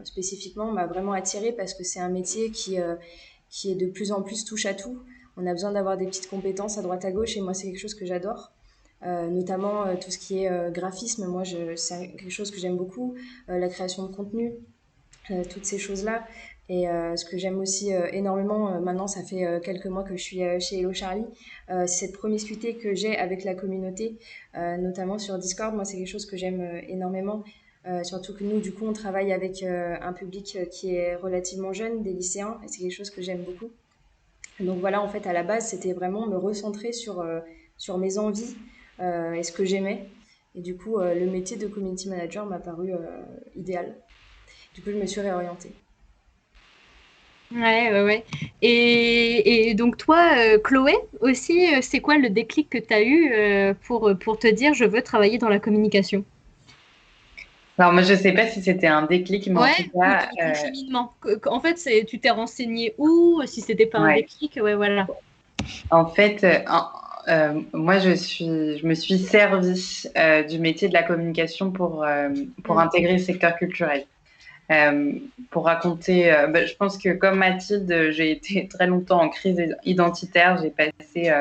spécifiquement, m'a vraiment attirée parce que c'est un métier qui est de plus en plus touche à tout. On a besoin d'avoir des petites compétences à droite à gauche et moi, c'est quelque chose que j'adore. Notamment tout ce qui est graphisme, moi, c'est quelque chose que j'aime beaucoup. La création de contenu, toutes ces choses-là. Et ce que j'aime aussi énormément, maintenant ça fait quelques mois que je suis chez Hello Charlie, c'est cette promiscuité que j'ai avec la communauté, notamment sur Discord. Moi c'est quelque chose que j'aime énormément, surtout que nous du coup on travaille avec un public qui est relativement jeune, des lycéens, et c'est quelque chose que j'aime beaucoup. Donc voilà, en fait à la base c'était vraiment me recentrer sur mes envies et ce que j'aimais. Et du coup le métier de community manager m'a paru idéal. Du coup, je me suis réorientée. Ouais, ouais, ouais. Et donc toi, Chloé, aussi, c'est quoi le déclic que tu as eu pour te dire je veux travailler dans la communication? Alors, moi, je ne sais pas si c'était un déclic, mais en Ouais, tout ou cas, ton cheminement. En fait, tu t'es renseigné où, si c'était pas un ouais. déclic, ouais, voilà. En fait, moi, je me suis servie du métier de la communication pour intégrer le secteur culturel. Pour raconter, je pense que comme Mathilde, j'ai été très longtemps en crise identitaire. J'ai passé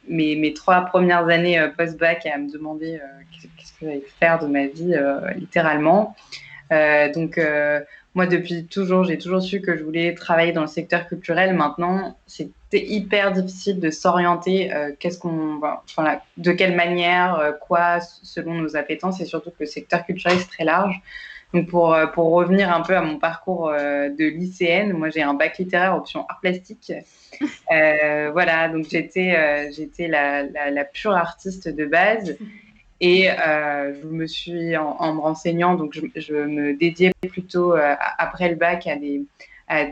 mes 3 premières années post-bac à me demander qu'est-ce que j'allais faire de ma vie, littéralement. Donc, moi, depuis toujours, j'ai toujours su que je voulais travailler dans le secteur culturel. Maintenant, c'était hyper difficile de s'orienter. De quelle manière, quoi, selon nos appétences, et surtout que le secteur culturel, c'est très large. Donc, pour revenir un peu à mon parcours de lycéenne, moi, j'ai un bac littéraire option art plastique. Voilà, donc j'étais la pure artiste de base. Et je me suis, en me renseignant, donc je me dédiais plutôt après le bac à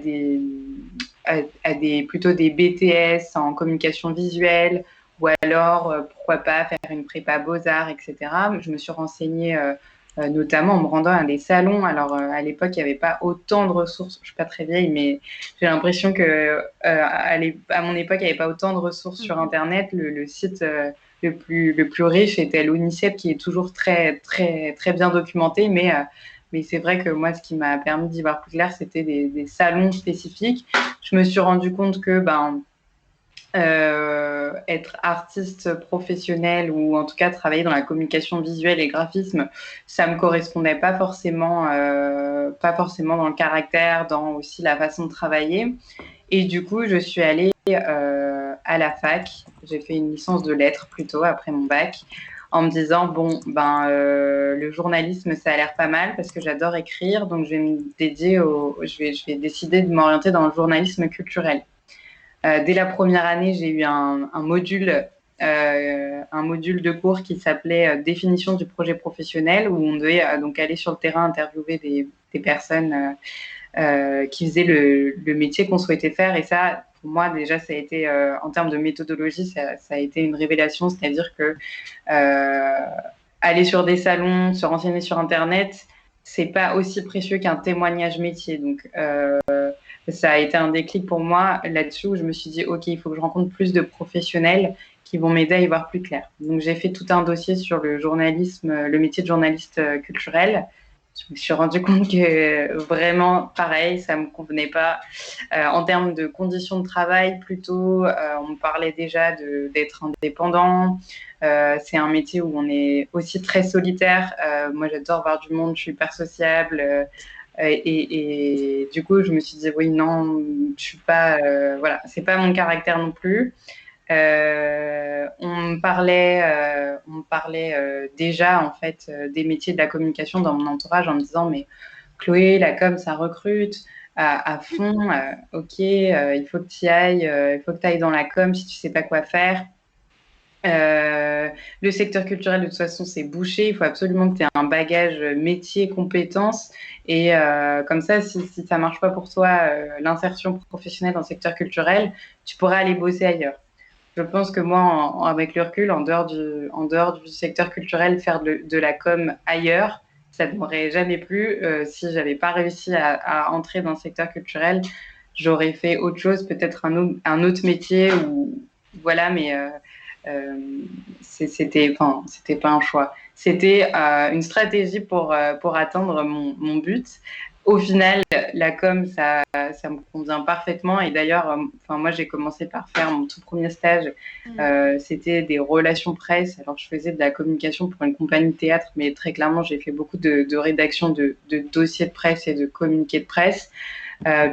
plutôt des BTS en communication visuelle, ou alors, pourquoi pas, faire une prépa Beaux-Arts, etc. Je me suis renseignée notamment en me rendant à des salons. Alors, à l'époque, il n'y avait pas autant de ressources. Je ne suis pas très vieille, mais j'ai l'impression qu'à mon époque, il n'y avait pas autant de ressources sur Internet. Le site le plus riche était l'ONICEP, qui est toujours très, très, très bien documenté, mais c'est vrai que moi, ce qui m'a permis d'y voir plus clair, c'était des salons spécifiques. Je me suis rendu compte que être artiste professionnel, ou en tout cas travailler dans la communication visuelle et graphisme, ça me correspondait pas forcément dans le caractère, dans aussi la façon de travailler. Et du coup, je suis allée à la fac. J'ai fait une licence de lettres plutôt après mon bac, en me disant le journalisme, ça a l'air pas mal parce que j'adore écrire, donc je vais me dédier je vais décider de m'orienter dans le journalisme culturel. Dès la première année, j'ai eu un module de cours qui s'appelait définition du projet professionnel, où on devait donc aller sur le terrain interviewer des personnes qui faisaient le métier qu'on souhaitait faire. Et ça, pour moi, déjà, ça a été, en termes de méthodologie, ça a été une révélation. C'est-à-dire que aller sur des salons, se renseigner sur Internet, c'est pas aussi précieux qu'un témoignage métier. Donc, ça a été un déclic pour moi là-dessus, où je me suis dit, OK, il faut que je rencontre plus de professionnels qui vont m'aider à y voir plus clair. Donc, j'ai fait tout un dossier sur le journalisme, le métier de journaliste culturel. Je me suis rendu compte que vraiment, pareil, ça ne me convenait pas. En termes de conditions de travail, plutôt, on me parlait déjà d'être indépendant. C'est un métier où on est aussi très solitaire. Moi, j'adore voir du monde, je suis hyper sociable. Et du coup, je me suis dit, oui, non, je suis pas, voilà, c'est pas mon caractère non plus. On me parlait déjà, en fait, des métiers de la communication dans mon entourage, en me disant, mais Chloé, la com, ça recrute à fond. OK, il faut que tu y ailles, il faut que tu ailles dans la com si tu sais pas quoi faire. Le secteur culturel, de toute façon, c'est bouché. Il faut absolument que tu aies un bagage métier, compétences. Et comme ça, si ça marche pas pour toi, l'insertion professionnelle dans le secteur culturel, tu pourras aller bosser ailleurs. Je pense que moi, avec le recul, en dehors du secteur culturel, faire de la com ailleurs, ça ne m'aurait jamais plu. Si j'avais pas réussi à entrer dans le secteur culturel, j'aurais fait autre chose, peut-être un autre métier, ou voilà, mais c'était pas un choix. C'était une stratégie pour atteindre mon but. Au final, la com, ça me convient parfaitement. Et d'ailleurs, moi, j'ai commencé par faire mon tout premier stage. C'était des relations presse. Alors, je faisais de la communication pour une compagnie de théâtre, mais très clairement, j'ai fait beaucoup de rédaction de dossiers de presse et de communiqués de presse.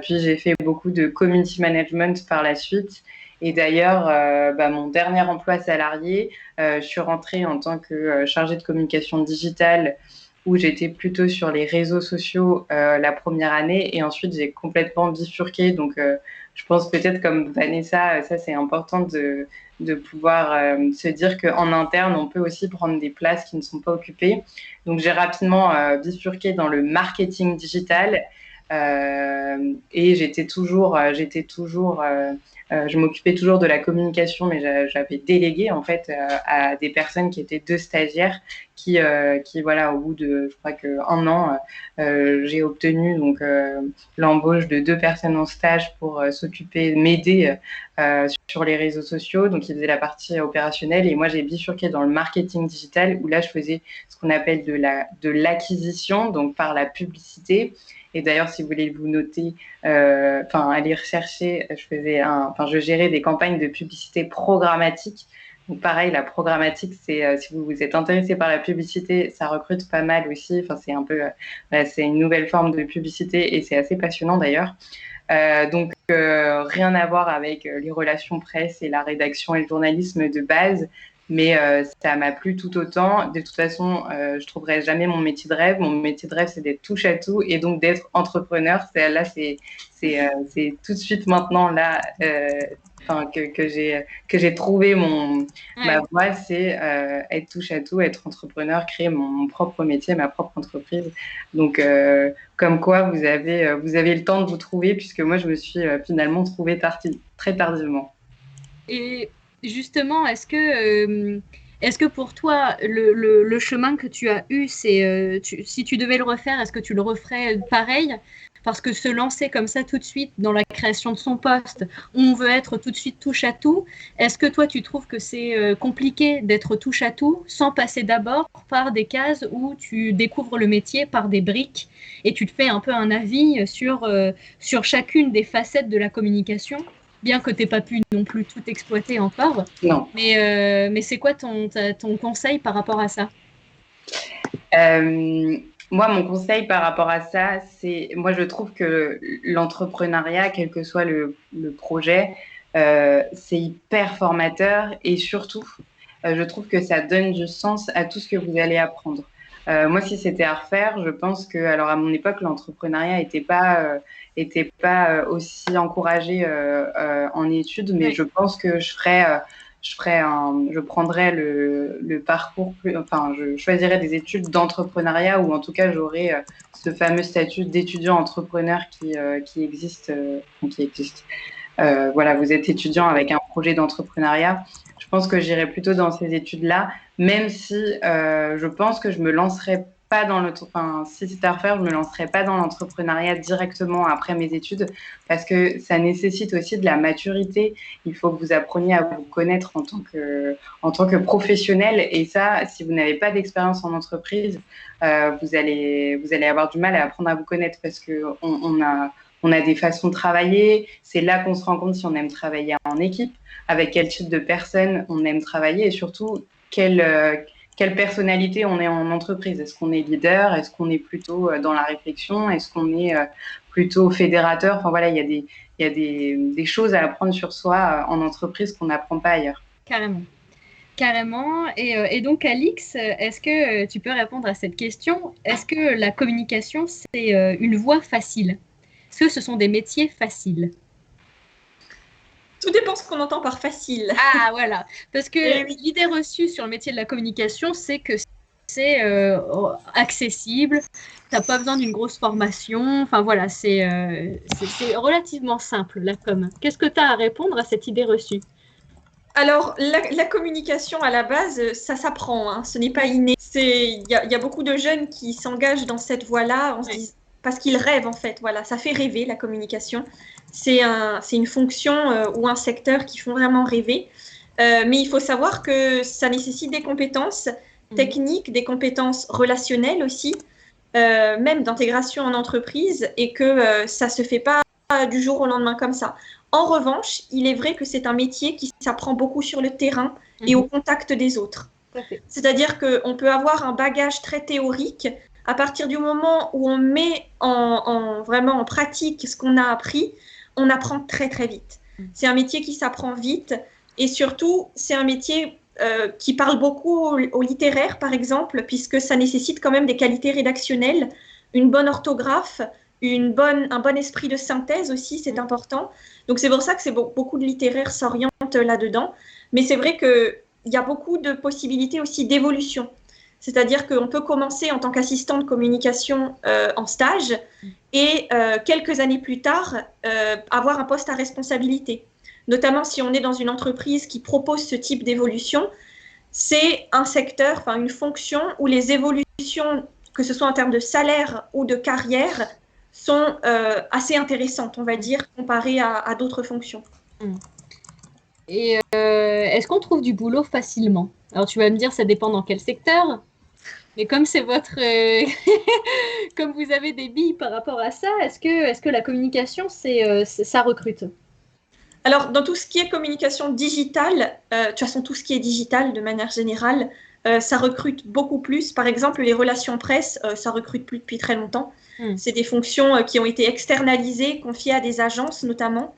Puis, j'ai fait beaucoup de community management par la suite. Et d'ailleurs, mon dernier emploi salarié, je suis rentrée en tant que chargée de communication digitale, où j'étais plutôt sur les réseaux sociaux la première année, et ensuite j'ai complètement bifurqué. Donc, je pense peut-être comme Vanessa, ça c'est important de pouvoir se dire qu'en interne, on peut aussi prendre des places qui ne sont pas occupées. Donc, j'ai rapidement bifurqué dans le marketing digital, et je m'occupais toujours de la communication, mais j'avais délégué en fait à des personnes qui étaient 2 stagiaires qui voilà, au bout de, je crois que 1 an, j'ai obtenu donc l'embauche de 2 personnes en stage pour m'aider sur les réseaux sociaux. Donc, ils faisaient la partie opérationnelle, et moi j'ai bifurqué dans le marketing digital, où là je faisais ce qu'on appelle de l'acquisition, donc par la publicité. Et d'ailleurs, si vous voulez vous noter, aller rechercher, je gérais des campagnes de publicité programmatique. Donc pareil, la programmatique, c'est si vous êtes intéressé par la publicité, ça recrute pas mal aussi. Enfin, c'est un peu, c'est une nouvelle forme de publicité, et c'est assez passionnant d'ailleurs. Donc rien à voir avec les relations presse et la rédaction et le journalisme de base. mais ça m'a plu tout autant. De toute façon, je trouverai jamais mon métier de rêve. Mon métier de rêve, c'est d'être touche à tout et donc d'être entrepreneur. C'est tout de suite maintenant là que j'ai trouvé ma voie, c'est être touche à tout, être entrepreneur, créer mon propre métier, ma propre entreprise. Donc, comme quoi, vous avez le temps de vous trouver, puisque moi, je me suis finalement trouvée très tardivement. Et justement, est-ce que pour toi, le chemin que tu as eu, si tu devais le refaire, est-ce que tu le referais pareil? Parce que se lancer comme ça tout de suite dans la création de son poste, on veut être tout de suite touche à tout. Est-ce que toi, tu trouves que c'est compliqué d'être touche à tout sans passer d'abord par des cases où tu découvres le métier par des briques et tu te fais un peu un avis sur chacune des facettes de la communication, bien que tu n'aies pas pu non plus tout exploiter encore? Non. Mais c'est quoi ton conseil par rapport à ça? Moi, mon conseil par rapport à ça, moi, je trouve que l'entrepreneuriat, quel que soit le projet, c'est hyper formateur et surtout, je trouve que ça donne du sens à tout ce que vous allez apprendre. Moi, si c'était à refaire, je pense que, alors à mon époque, l'entrepreneuriat n'était pas aussi encouragé en études, mais je pense que je prendrais le parcours je choisirais des études d'entrepreneuriat ou en tout cas j'aurais ce fameux statut d'étudiant entrepreneur qui existe. Voilà, vous êtes étudiant avec un projet d'entrepreneuriat. Je pense que j'irais plutôt dans ces études-là, même si je pense que je me lancerais pas si c'était à refaire, je me lancerais pas dans l'entrepreneuriat directement après mes études parce que ça nécessite aussi de la maturité. Il faut que vous appreniez à vous connaître en tant que professionnel et ça, si vous n'avez pas d'expérience en entreprise, vous allez avoir du mal à apprendre à vous connaître parce que on a des façons de travailler. C'est là qu'on se rend compte si on aime travailler en équipe, avec quel type de personnes on aime travailler et surtout quelle personnalité on est en entreprise. Est-ce qu'on est leader? Est-ce qu'on est plutôt dans la réflexion? Est-ce qu'on est plutôt fédérateur? Enfin voilà, il y a des choses à apprendre sur soi en entreprise qu'on n'apprend pas ailleurs. Carrément. Carrément. Et donc, Alix, est-ce que tu peux répondre à cette question? Est-ce que la communication, c'est une voie facile? Est-ce que ce sont des métiers faciles? Tout dépend ce qu'on entend par facile. Ah, voilà. Parce que l'idée reçue sur le métier de la communication, c'est que c'est accessible, tu n'as pas besoin d'une grosse formation. Enfin, voilà, c'est relativement simple, la com. Qu'est-ce que tu as à répondre à cette idée reçue? Alors, la communication, à la base, ça s'apprend, hein, ce n'est pas inné. Il y a beaucoup de jeunes qui s'engagent dans cette voie-là parce qu'ils rêvent, en fait. Voilà, ça fait rêver, la communication. C'est une fonction ou un secteur qui font vraiment rêver. Mais il faut savoir que ça nécessite des compétences techniques, des compétences relationnelles aussi, même d'intégration en entreprise, et que ça ne se fait pas du jour au lendemain comme ça. En revanche, il est vrai que c'est un métier qui s'apprend beaucoup sur le terrain et au contact des autres. C'est-à-dire qu'on peut avoir un bagage très théorique. À partir du moment où on met vraiment en pratique ce qu'on a appris, on apprend très très vite. C'est un métier qui s'apprend vite et surtout, c'est un métier qui parle beaucoup au littéraire, par exemple, puisque ça nécessite quand même des qualités rédactionnelles, une bonne orthographe, un bon esprit de synthèse aussi, c'est important. Donc, c'est pour ça que beaucoup de littéraires s'orientent là-dedans. Mais c'est vrai qu'il y a beaucoup de possibilités aussi d'évolution. C'est-à-dire qu'on peut commencer en tant qu'assistant de communication en stage et quelques années plus tard, avoir un poste à responsabilité. Notamment si on est dans une entreprise qui propose ce type d'évolution, c'est un secteur, enfin une fonction où les évolutions, que ce soit en termes de salaire ou de carrière, sont assez intéressantes, on va dire, comparées à d'autres fonctions. Et est-ce qu'on trouve du boulot facilement? Alors tu vas me dire, ça dépend dans quel secteur, mais comme c'est comme vous avez des billes par rapport à ça, est-ce que la communication, ça recrute? Alors, dans tout ce qui est communication digitale, de toute façon, tout ce qui est digital de manière générale, ça recrute beaucoup plus. Par exemple, les relations presse, ça recrute plus depuis très longtemps. C'est des fonctions qui ont été externalisées, confiées à des agences notamment,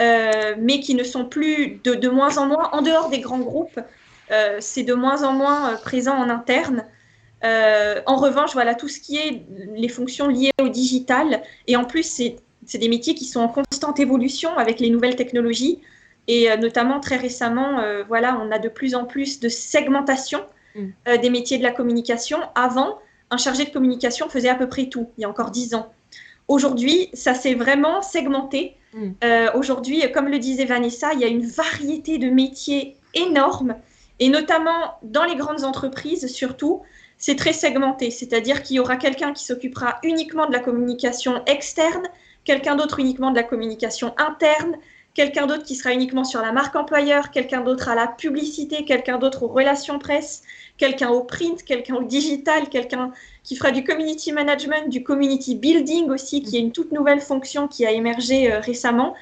mais qui ne sont plus de moins en moins, en dehors des grands groupes, c'est de moins en moins présent en interne. En revanche, voilà, tout ce qui est les fonctions liées au digital, et en plus, c'est des métiers qui sont en constante évolution avec les nouvelles technologies, et notamment très récemment, voilà, on a de plus en plus de segmentation des métiers de la communication. Avant, un chargé de communication faisait à peu près tout, il y a encore 10 ans. Aujourd'hui, ça s'est vraiment segmenté. Aujourd'hui, comme le disait Vanessa, il y a une variété de métiers énorme, et notamment dans les grandes entreprises, surtout, c'est très segmenté. C'est-à-dire qu'il y aura quelqu'un qui s'occupera uniquement de la communication externe, quelqu'un d'autre uniquement de la communication interne, quelqu'un d'autre qui sera uniquement sur la marque employeur, quelqu'un d'autre à la publicité, quelqu'un d'autre aux relations presse, quelqu'un au print, quelqu'un au digital, quelqu'un qui fera du community management, du community building aussi, qui est une toute nouvelle fonction qui a émergé récemment.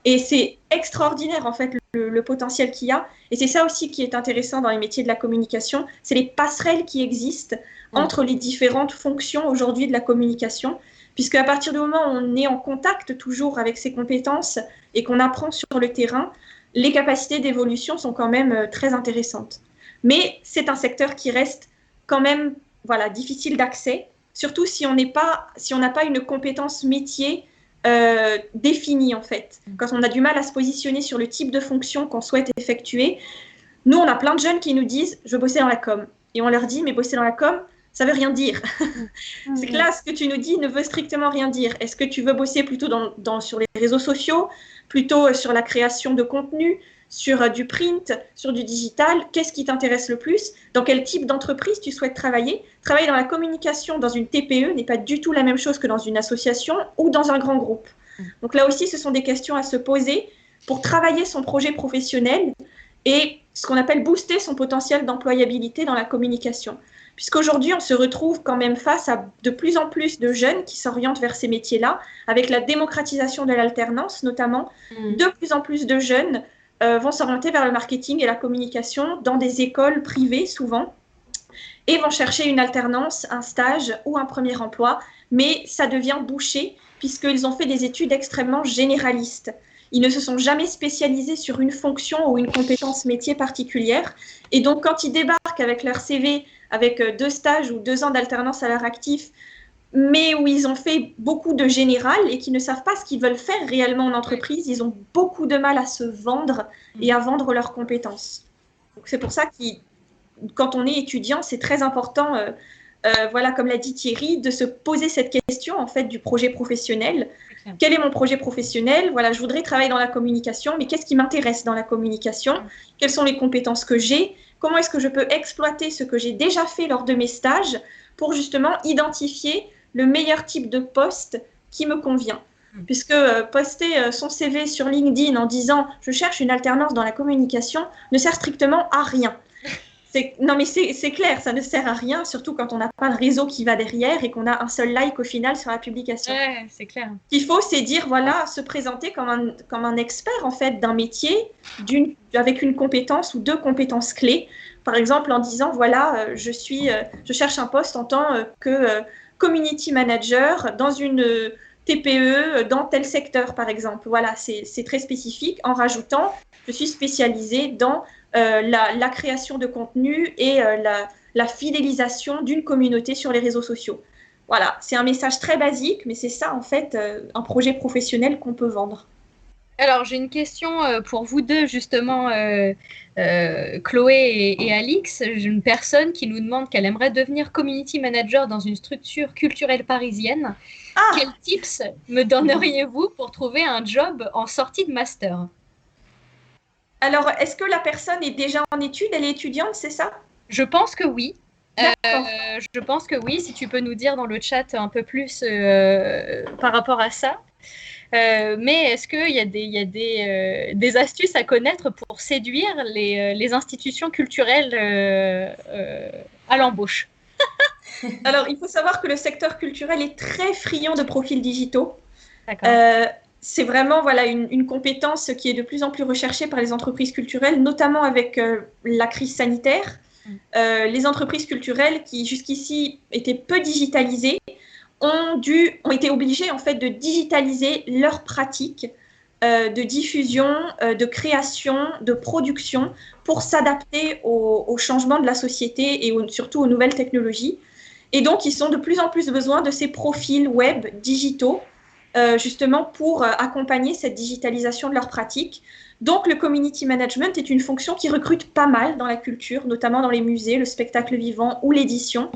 Et c'est extraordinaire, en fait, le potentiel qu'il y a. Et c'est ça aussi qui est intéressant dans les métiers de la communication, c'est les passerelles qui existent entre les différentes fonctions aujourd'hui de la communication, puisque à partir du moment où on est en contact toujours avec ces compétences et qu'on apprend sur le terrain, les capacités d'évolution sont quand même très intéressantes. Mais c'est un secteur qui reste quand même difficile d'accès, surtout si on n'a pas une compétence métier définie en fait. Quand on a du mal à se positionner sur le type de fonction qu'on souhaite effectuer, nous on a plein de jeunes qui nous disent « je veux bosser dans la com ». Et on leur dit « mais bosser dans la com, ça veut rien dire ». C'est que là, ce que tu nous dis ne veut strictement rien dire. Est-ce que tu veux bosser plutôt sur les réseaux sociaux, plutôt sur la création de contenu, sur du print, sur du digital? Qu'est-ce qui t'intéresse le plus? Dans quel type d'entreprise tu souhaites travailler? Travailler dans la communication dans une TPE n'est pas du tout la même chose que dans une association ou dans un grand groupe. Donc là aussi, ce sont des questions à se poser pour travailler son projet professionnel et ce qu'on appelle booster son potentiel d'employabilité dans la communication. Puisqu'aujourd'hui, on se retrouve quand même face à de plus en plus de jeunes qui s'orientent vers ces métiers-là, avec la démocratisation de l'alternance notamment. De plus en plus de jeunes vont s'orienter vers le marketing et la communication dans des écoles privées souvent et vont chercher une alternance, un stage ou un premier emploi, mais ça devient bouché puisqu'ils ont fait des études extrêmement généralistes. Ils ne se sont jamais spécialisés sur une fonction ou une compétence métier particulière. Et donc, quand ils débarquent avec leur CV, avec 2 stages ou 2 ans d'alternance à leur actif, mais où ils ont fait beaucoup de général et qui ne savent pas ce qu'ils veulent faire réellement en entreprise, ils ont beaucoup de mal à se vendre et à vendre leurs compétences. Donc, c'est pour ça que quand on est étudiant, c'est très important, comme l'a dit Thierry, de se poser cette question en fait du projet professionnel. Quel est mon projet professionnel? Voilà, je voudrais travailler dans la communication, mais qu'est-ce qui m'intéresse dans la communication? Quelles sont les compétences que j'ai? Comment est-ce que je peux exploiter ce que j'ai déjà fait lors de mes stages pour justement identifier le meilleur type de poste qui me convient? Puisque poster son CV sur LinkedIn en disant « je cherche une alternance dans la communication » ne sert strictement à rien. Non, mais c'est clair, ça ne sert à rien, surtout quand on n'a pas le réseau qui va derrière et qu'on a un seul like au final sur la publication. Ouais, c'est clair. Ce qu'il faut, c'est dire, se présenter comme un expert en fait d'un métier, avec une compétence ou 2 compétences clés. Par exemple, en disant, je cherche un poste en tant que community manager dans une TPE, dans tel secteur, par exemple. Voilà, c'est très spécifique, en rajoutant, je suis spécialisée dans la création de contenu et la fidélisation d'une communauté sur les réseaux sociaux. Voilà, c'est un message très basique, mais c'est ça, en fait, un projet professionnel qu'on peut vendre. Alors, j'ai une question pour vous deux, justement, Chloé et Alix. J'ai une personne qui nous demande qu'elle aimerait devenir community manager dans une structure culturelle parisienne. Quels tips me donneriez-vous pour trouver un job en sortie de master? Alors, est-ce que la personne est déjà en études? Elle est étudiante, c'est ça? Je pense que oui. Je pense que oui, si tu peux nous dire dans le chat un peu plus par rapport à ça. Mais est-ce qu'il y a des astuces à connaître pour séduire les institutions culturelles à l'embauche? Alors, il faut savoir que le secteur culturel est très friand de profils digitaux. D'accord. C'est vraiment une compétence qui est de plus en plus recherchée par les entreprises culturelles, notamment avec la crise sanitaire. Les entreprises culturelles qui jusqu'ici étaient peu digitalisées ont été obligées en fait de digitaliser leurs pratiques de diffusion, de création, de production pour s'adapter aux changements de la société et surtout aux nouvelles technologies. Et donc, ils ont de plus en plus besoin de ces profils web digitaux, justement pour accompagner cette digitalisation de leurs pratiques. Donc, le community management est une fonction qui recrute pas mal dans la culture, notamment dans les musées, le spectacle vivant ou l'édition.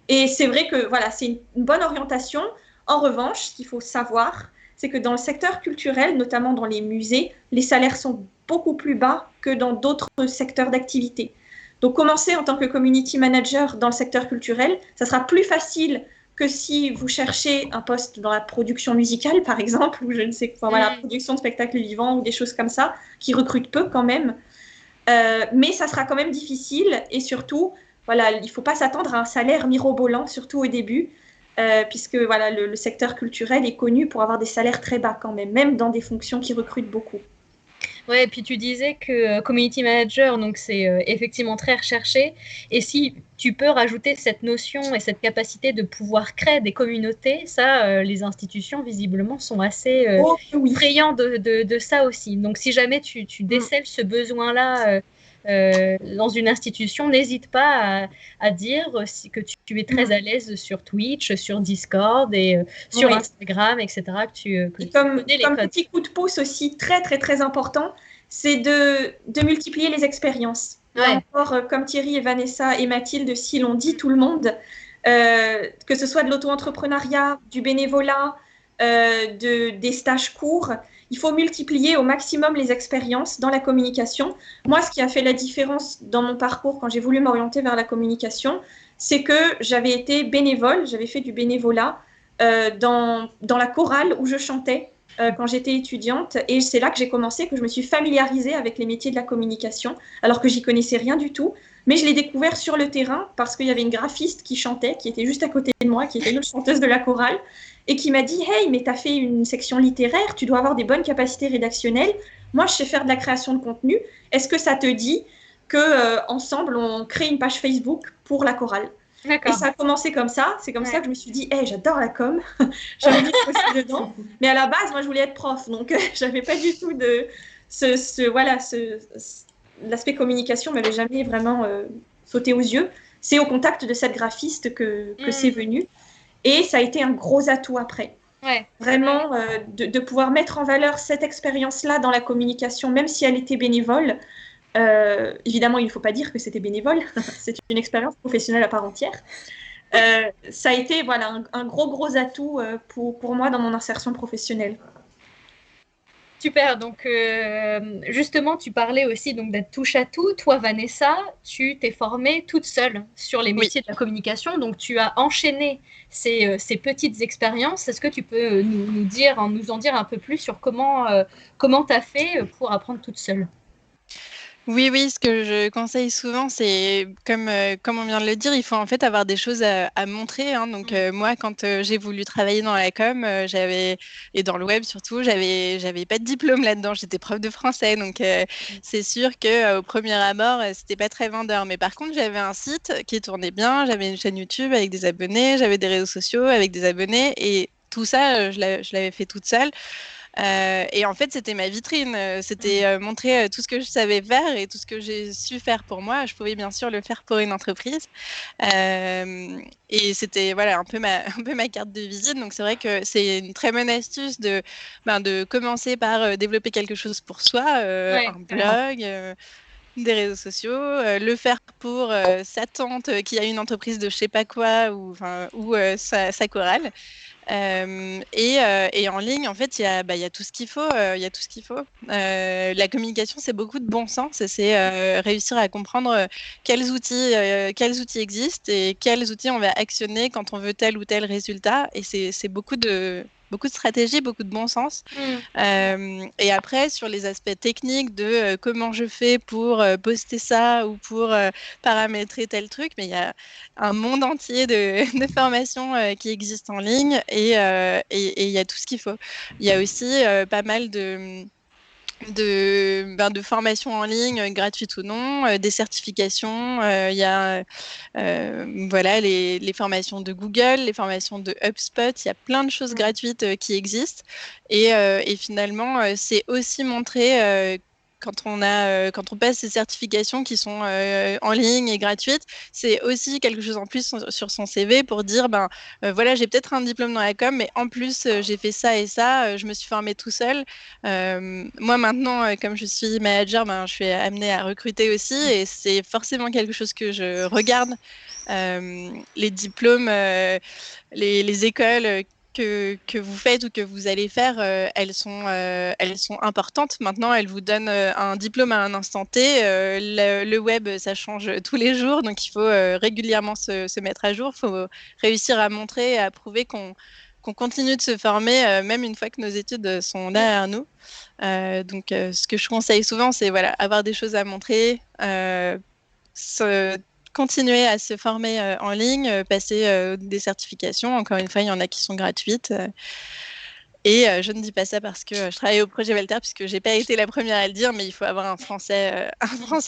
Et c'est vrai que voilà, c'est une bonne orientation. En revanche, ce qu'il faut savoir, c'est que dans le secteur culturel, notamment dans les musées, les salaires sont beaucoup plus bas que dans d'autres secteurs d'activité. Donc, commencer en tant que community manager dans le secteur culturel, ça sera plus facile que si vous cherchez un poste dans la production musicale, par exemple, ou je ne sais quoi, voilà, production de spectacles vivants ou des choses comme ça, qui recrutent peu quand même. Mais ça sera quand même difficile et surtout, voilà, il ne faut pas s'attendre à un salaire mirobolant, surtout au début, puisque voilà, le secteur culturel est connu pour avoir des salaires très bas quand même dans des fonctions qui recrutent beaucoup. Ouais, et puis tu disais que community manager, donc c'est effectivement très recherché. Et si tu peux rajouter cette notion et cette capacité de pouvoir créer des communautés, ça, les institutions visiblement sont assez friands de ça aussi. Donc si jamais tu décèles ce besoin-là dans une institution, n'hésite pas à dire que tu es très à l'aise sur Twitch, sur Discord et sur Instagram, etc. Comme petit coup de pouce aussi très très très important, c'est de multiplier les expériences. Là encore, comme Thierry et Vanessa et Mathilde, si l'on dit tout le monde, que ce soit de l'auto-entrepreneuriat, du bénévolat, des stages courts, il faut multiplier au maximum les expériences dans la communication. Moi, ce qui a fait la différence dans mon parcours quand j'ai voulu m'orienter vers la communication, c'est que j'avais été bénévole, j'avais fait du bénévolat dans la chorale où je chantais quand j'étais étudiante. Et c'est là que j'ai commencé, que je me suis familiarisée avec les métiers de la communication, alors que j'y connaissais rien du tout. Mais je l'ai découvert sur le terrain parce qu'il y avait une graphiste qui chantait, qui était juste à côté de moi, qui était une chanteuse de la chorale, et qui m'a dit « Hey, mais tu as fait une section littéraire, tu dois avoir des bonnes capacités rédactionnelles. Moi, je sais faire de la création de contenu. Est-ce que ça te dit qu'ensemble, on crée une page Facebook pour la chorale ?» Et ça a commencé comme ça. C'est comme ça que je me suis dit, hey, j'adore la com. J'ai envie de bosser dedans. Mais à la base, moi, je voulais être prof. Donc, j'avais pas du tout de... l'aspect communication m'avait jamais vraiment sauté aux yeux. C'est au contact de cette graphiste que c'est venu. Et ça a été un gros atout après. Vraiment, de pouvoir mettre en valeur cette expérience-là dans la communication, même si elle était bénévole. Évidemment, il ne faut pas dire que c'était bénévole, c'est une expérience professionnelle à part entière. Ça a été voilà, un gros atout pour moi dans mon insertion professionnelle. Super, donc justement, tu parlais aussi donc, d'être touche à tout. Toi, Vanessa, tu t'es formée toute seule sur les métiers de la communication, donc tu as enchaîné ces petites expériences. Est-ce que tu peux nous en dire un peu plus sur comment tu as fait pour apprendre toute seule ? Oui, ce que je conseille souvent, c'est comme on vient de le dire, il faut en fait avoir des choses à montrer. Hein. Donc moi, quand j'ai voulu travailler dans la com, et dans le web surtout, j'avais pas de diplôme là-dedans. J'étais prof de français, donc c'est sûr que au premier abord, c'était pas très vendeur. Mais par contre, j'avais un site qui tournait bien, j'avais une chaîne YouTube avec des abonnés, j'avais des réseaux sociaux avec des abonnés, et tout ça, je l'avais fait toute seule. Et en fait, c'était ma vitrine. C'était montrer tout ce que je savais faire et tout ce que j'ai su faire pour moi. Je pouvais bien sûr le faire pour une entreprise. Et c'était voilà, un peu ma carte de visite. Donc, c'est vrai que c'est une très bonne astuce de commencer par développer quelque chose pour soi, un blog. Des réseaux sociaux, le faire pour sa tante qui a une entreprise de je sais pas quoi ou sa chorale. Et en ligne, en fait, il y a tout ce qu'il faut. La communication, c'est beaucoup de bon sens et c'est réussir à comprendre quels outils existent et quels outils on va actionner quand on veut tel ou tel résultat. Et c'est beaucoup de stratégie, beaucoup de bon sens. Et après, sur les aspects techniques de comment je fais pour poster ça ou pour paramétrer tel truc, mais il y a un monde entier de formations qui existent en ligne et il y a tout ce qu'il faut. Il y a aussi pas mal de formations en ligne, gratuites ou non, des certifications. Il y a voilà, les formations de Google, les formations de HubSpot. Il y a plein de choses gratuites qui existent. Et finalement, c'est aussi montrer quand on passe ces certifications qui sont en ligne et gratuites, c'est aussi quelque chose en plus sur son CV pour dire, voilà, j'ai peut-être un diplôme dans la com, mais en plus, j'ai fait ça et ça, je me suis formée tout seul. Moi, maintenant, comme je suis manager, je suis amenée à recruter aussi, et c'est forcément quelque chose que je regarde. Les diplômes, les écoles que vous faites ou que vous allez faire, elles sont importantes. Maintenant, elles vous donnent un diplôme à un instant T. Le web, ça change tous les jours, donc il faut régulièrement se mettre à jour. Il faut réussir à montrer et à prouver qu'on continue de se former, même une fois que nos études sont derrière nous. Donc, ce que je conseille souvent, c'est voilà, avoir des choses à montrer, continuer à se former en ligne, passer des certifications. Encore une fois, il y en a qui sont gratuites. Et je ne dis pas ça parce que je travaille au projet Voltaire, puisque je n'ai pas été la première à le dire, mais il faut avoir un français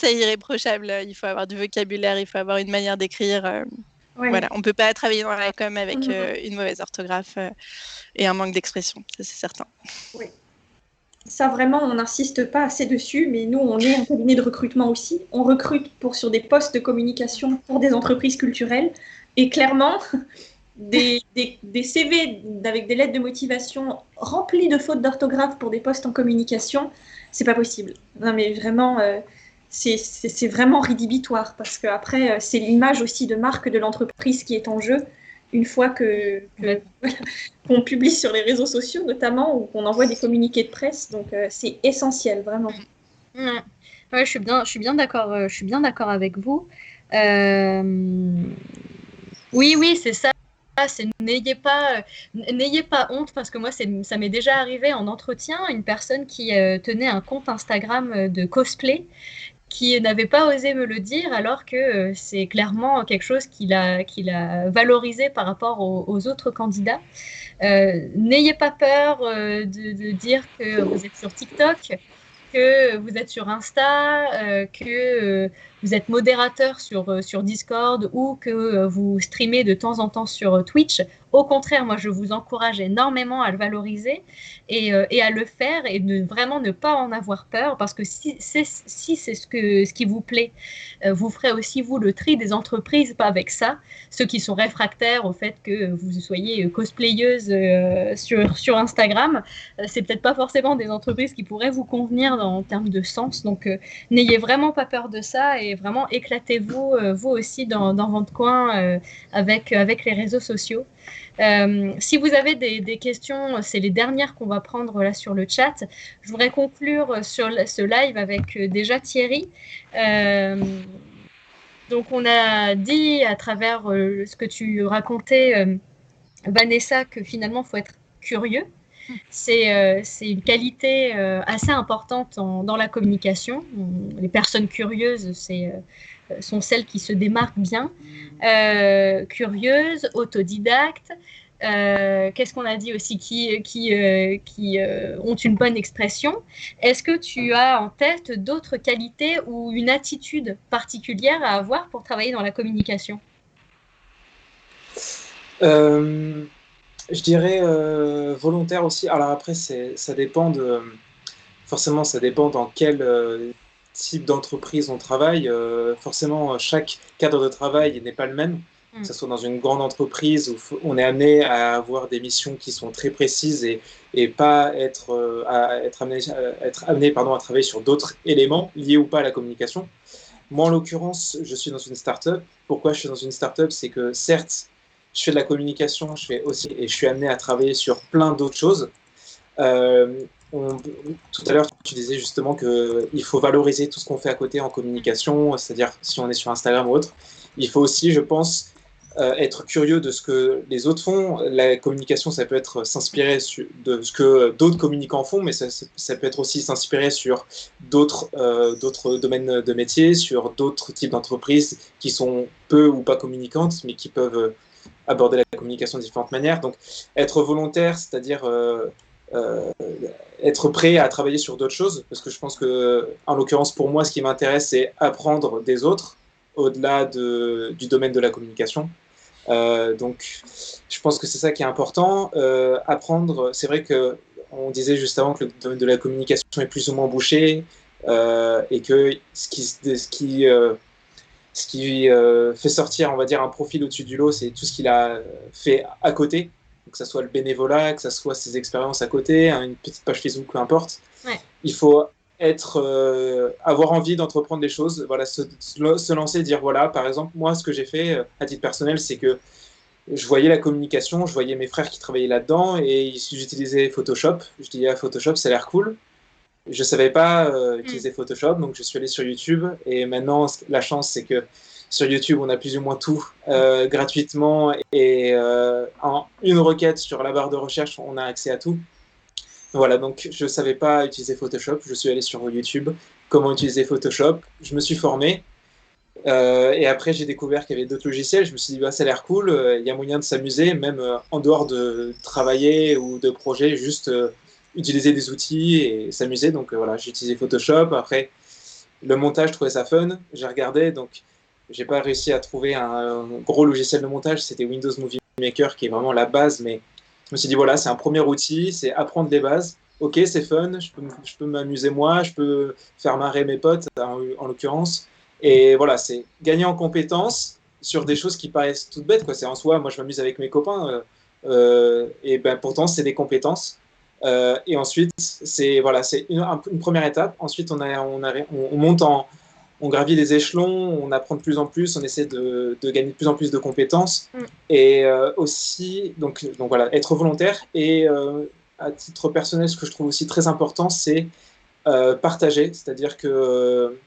irréprochable, il faut avoir du vocabulaire, il faut avoir une manière d'écrire. Voilà, on ne peut pas travailler dans la com avec une mauvaise orthographe et un manque d'expression, ça c'est certain. Oui. Ça, vraiment, on n'insiste pas assez dessus, mais nous, on est un cabinet de recrutement aussi. On recrute sur des postes de communication pour des entreprises culturelles. Et clairement, des CV avec des lettres de motivation remplies de fautes d'orthographe pour des postes en communication, c'est pas possible. Non, mais vraiment, c'est vraiment rédhibitoire, parce qu'après, c'est l'image aussi de marque de l'entreprise qui est en jeu. Une fois qu'on publie sur les réseaux sociaux notamment, ou qu'on envoie des communiqués de presse, donc c'est essentiel, vraiment. Ouais, je suis bien d'accord avec vous. Oui, c'est ça. N'ayez pas honte, parce que moi, ça m'est déjà arrivé en entretien, une personne qui tenait un compte Instagram de cosplay, qui n'avait pas osé me le dire, alors que c'est clairement quelque chose qu'il a valorisé par rapport aux autres candidats. N'ayez pas peur de dire que vous êtes sur TikTok, que vous êtes sur Insta, que vous êtes modérateur sur Discord, ou que vous streamez de temps en temps sur Twitch. Au contraire, moi, je vous encourage énormément à le valoriser et à le faire, et vraiment ne pas en avoir peur, parce que si c'est ce qui vous plaît, vous ferez aussi, vous, le tri des entreprises, pas avec ça. Ceux qui sont réfractaires au fait que vous soyez cosplayeuse sur Instagram, c'est peut-être pas forcément des entreprises qui pourraient vous convenir en termes de sens. Donc, n'ayez vraiment pas peur de ça, et vraiment éclatez-vous, vous aussi, dans votre coin avec les réseaux sociaux. Si vous avez des questions, c'est les dernières qu'on va prendre là sur le chat. Je voudrais conclure sur ce live avec déjà Thierry. Donc, on a dit à travers ce que tu racontais, Vanessa, que finalement, il faut être curieux. C'est une qualité assez importante dans la communication. Les personnes curieuses, sont celles qui se démarquent bien. Curieuses, autodidactes. Qu'est-ce qu'on a dit aussi, qui ont une bonne expression. Est-ce que tu as en tête d'autres qualités ou une attitude particulière à avoir pour travailler dans la communication ? Je dirais volontaire aussi. Alors après, ça dépend forcément, ça dépend dans quel type d'entreprise on travaille. Forcément, chaque cadre de travail n'est pas le même. Que ce soit dans une grande entreprise où on est amené à avoir des missions qui sont très précises et pas être amené à travailler sur d'autres éléments liés ou pas à la communication. Moi, en l'occurrence, je suis dans une start-up. Pourquoi je suis dans une start-up ? C'est que certes, je fais de la communication, et je suis amené à travailler sur plein d'autres choses. Tout à l'heure, tu disais justement qu'il faut valoriser tout ce qu'on fait à côté en communication, c'est-à-dire si on est sur Instagram ou autre. Il faut aussi, je pense, être curieux de ce que les autres font. La communication, ça peut être s'inspirer de ce que d'autres communicants font, mais ça peut être aussi s'inspirer sur d'autres domaines de métier, sur d'autres types d'entreprises qui sont peu ou pas communicantes, mais qui peuvent aborder la communication de différentes manières. Donc, être volontaire, c'est-à-dire être prêt à travailler sur d'autres choses, parce que je pense que, en l'occurrence pour moi, ce qui m'intéresse, c'est apprendre des autres, au-delà du domaine de la communication. Donc, je pense que c'est ça qui est important. Apprendre, c'est vrai que on disait juste avant que le domaine de la communication est plus ou moins bouché, et que ce qui fait sortir, on va dire, un profil au-dessus du lot, c'est tout ce qu'il a fait à côté, que ce soit le bénévolat, que ce soit ses expériences à côté, une petite page Facebook, peu importe. Ouais. Il faut avoir envie d'entreprendre des choses, voilà, se lancer, dire voilà, par exemple, moi, ce que j'ai fait à titre personnel, c'est que je voyais la communication, je voyais mes frères qui travaillaient là-dedans et j'utilisais Photoshop. Je disais, Photoshop, ça a l'air cool. Je ne savais pas utiliser Photoshop, donc je suis allé sur YouTube. Et maintenant, la chance, c'est que sur YouTube, on a plus ou moins tout gratuitement. Et en une requête sur la barre de recherche, on a accès à tout. Voilà, donc je ne savais pas utiliser Photoshop. Je suis allé sur YouTube, comment utiliser Photoshop. Je me suis formé. Et après, j'ai découvert qu'il y avait d'autres logiciels. Je me suis dit, bah, ça a l'air cool. Il y a moyen de s'amuser, même en dehors de travailler ou de projet, juste utiliser des outils et s'amuser. Donc voilà, j'ai utilisé Photoshop. Après, le montage, je trouvais ça fun. J'ai regardé, donc j'ai pas réussi à trouver un gros logiciel de montage. C'était Windows Movie Maker qui est vraiment la base, mais je me suis dit, voilà, c'est un premier outil, c'est apprendre les bases. Ok, c'est fun, je peux m'amuser moi, je peux faire marrer mes potes, en l'occurrence. Et voilà, c'est gagner en compétences sur des choses qui paraissent toutes bêtes, quoi. C'est en soi, moi je m'amuse avec mes copains, et ben pourtant c'est des compétences. Et ensuite, c'est voilà, c'est une première étape. Ensuite, on monte on gravit les échelons, on apprend de plus en plus, on essaie de gagner de plus en plus de compétences. Et aussi, donc voilà, être volontaire. Et à titre personnel, ce que je trouve aussi très important, c'est partager. C'est-à-dire que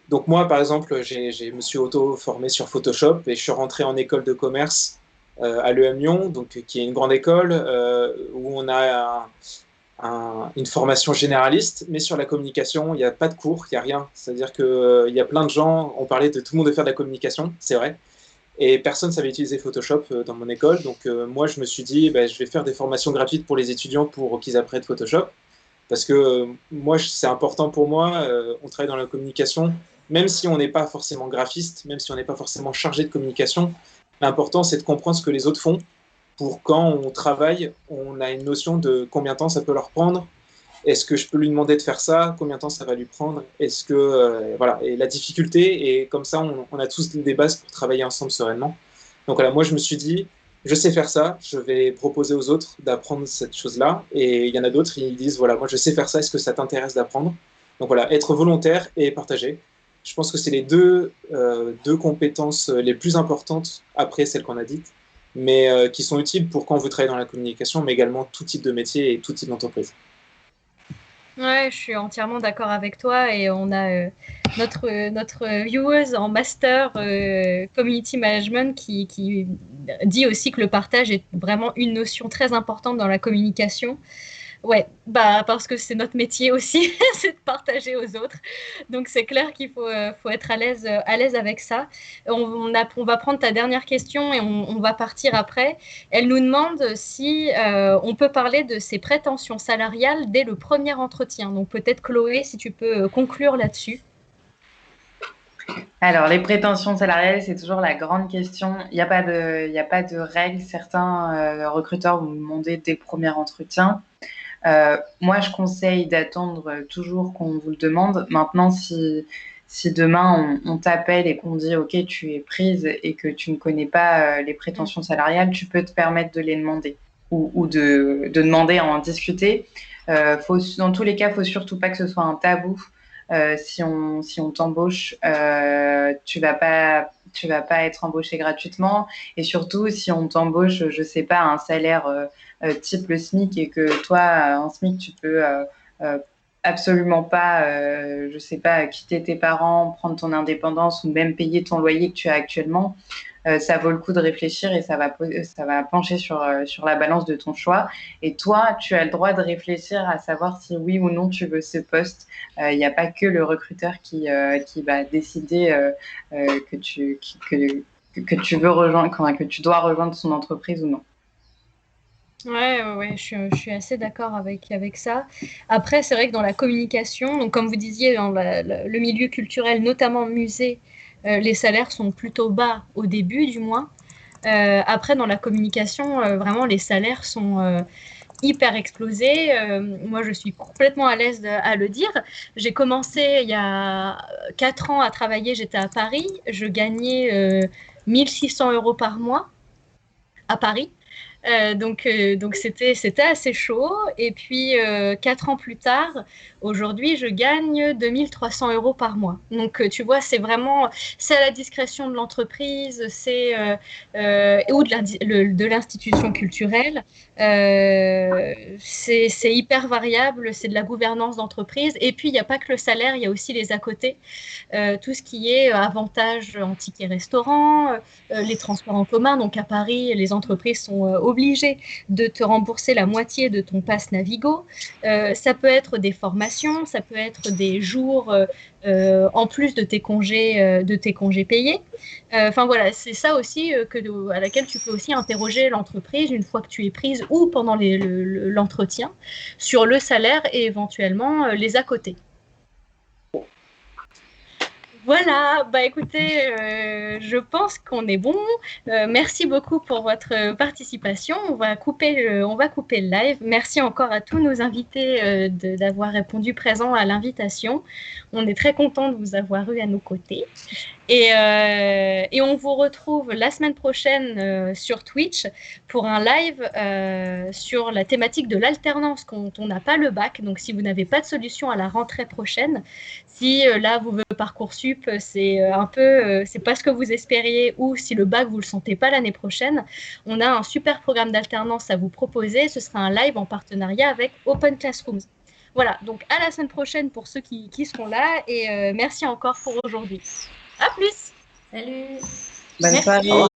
donc moi, par exemple, je me suis auto-formé sur Photoshop et je suis rentré en école de commerce à l'EM Lyon, donc, qui est une grande école où on a une formation généraliste, mais sur la communication, il n'y a pas de cours, il n'y a rien. C'est-à-dire qu'il y a plein de gens, on parlait de tout le monde de faire de la communication, c'est vrai, et personne ne savait utiliser Photoshop dans mon école. Donc moi, je me suis dit, je vais faire des formations gratuites pour les étudiants pour qu'ils apprennent Photoshop. Parce que moi, c'est important pour moi, on travaille dans la communication, même si on n'est pas forcément graphiste, même si on n'est pas forcément chargé de communication, l'important, c'est de comprendre ce que les autres font pour quand on travaille, on a une notion de combien de temps ça peut leur prendre. Est-ce que je peux lui demander de faire ça? Combien de temps ça va lui prendre? Est-ce que voilà, et la difficulté, et comme ça, on a tous des bases pour travailler ensemble sereinement. Donc voilà, moi je me suis dit, je sais faire ça, je vais proposer aux autres d'apprendre cette chose-là. Et il y en a d'autres, ils disent, voilà, moi je sais faire ça, est-ce que ça t'intéresse d'apprendre? Donc voilà, être volontaire et partager. Je pense que c'est les deux compétences les plus importantes après celles qu'on a dites, mais qui sont utiles pour quand on veut travailler dans la communication, mais également tout type de métier et tout type d'entreprise. Ouais, je suis entièrement d'accord avec toi et on a notre vieweuse en master community management qui dit aussi que le partage est vraiment une notion très importante dans la communication. Ouais, parce que c'est notre métier aussi, c'est de partager aux autres. Donc c'est clair qu'il faut être à l'aise avec ça. On va prendre ta dernière question et on va partir après. Elle nous demande si on peut parler de ses prétentions salariales dès le premier entretien. Donc peut-être Chloé, si tu peux conclure là-dessus. Alors, les prétentions salariales, c'est toujours la grande question. Il n'y a pas de règles. Certains recruteurs vont demander dès le premier entretien. Moi, je conseille d'attendre toujours qu'on vous le demande. Maintenant, si demain on t'appelle et qu'on dit OK, tu es prise et que tu ne connais pas les prétentions salariales, tu peux te permettre de les demander ou de demander à en discuter. Dans tous les cas, il ne faut surtout pas que ce soit un tabou. Si on t'embauche, tu vas pas être embauché gratuitement. Et surtout, si on t'embauche, je sais pas, un salaire type le SMIC et que toi, un SMIC, tu peux absolument pas, je sais pas, quitter tes parents, prendre ton indépendance ou même payer ton loyer que tu as actuellement. Ça vaut le coup de réfléchir et ça va pencher sur la balance de ton choix. Et toi, tu as le droit de réfléchir à savoir si oui ou non tu veux ce poste. Il n'y a pas que le recruteur qui va décider que tu veux rejoindre, que tu dois rejoindre son entreprise ou non. Ouais, je suis assez d'accord avec ça. Après, c'est vrai que dans la communication, donc comme vous disiez, dans le milieu culturel, notamment musée, les salaires sont plutôt bas au début, du moins. Après, dans la communication, vraiment, les salaires sont hyper explosés. Moi, je suis complètement à l'aise à le dire. J'ai commencé il y a 4 ans à travailler, j'étais à Paris. Je gagnais 1600 euros par mois à Paris. Donc c'était assez chaud. Et puis, 4 ans plus tard, aujourd'hui, je gagne 2300 euros par mois. Donc, tu vois, c'est à la discrétion de l'entreprise, ou de l'institution culturelle. C'est hyper variable, c'est de la gouvernance d'entreprise. Et puis, il n'y a pas que le salaire, il y a aussi les à côté. Tout ce qui est avantages en tickets restaurant, les transports en commun. Donc à Paris, les entreprises sont obligées de te rembourser la moitié de ton pass Navigo. Ça peut être des formations, ça peut être des jours en plus de tes congés payés. Enfin voilà, c'est ça aussi à laquelle tu peux aussi interroger l'entreprise une fois que tu es prise ou pendant l'entretien sur le salaire et éventuellement les à côté. Voilà, bah écoutez, je pense qu'on est bon. Merci beaucoup pour votre participation. On va couper le live. Merci encore à tous nos invités d'avoir répondu présent à l'invitation. On est très content de vous avoir eu à nos côtés. Et on vous retrouve la semaine prochaine sur Twitch pour un live sur la thématique de l'alternance quand on n'a pas le bac. Donc, si vous n'avez pas de solution à la rentrée prochaine, si là, vous voulez Parcoursup, c'est pas ce que vous espériez, ou si le bac, vous le sentez pas l'année prochaine, on a un super programme d'alternance à vous proposer. Ce sera un live en partenariat avec Open Classrooms. Voilà, donc à la semaine prochaine pour ceux qui seront là, et merci encore pour aujourd'hui. À plus. Salut. Bonne soirée.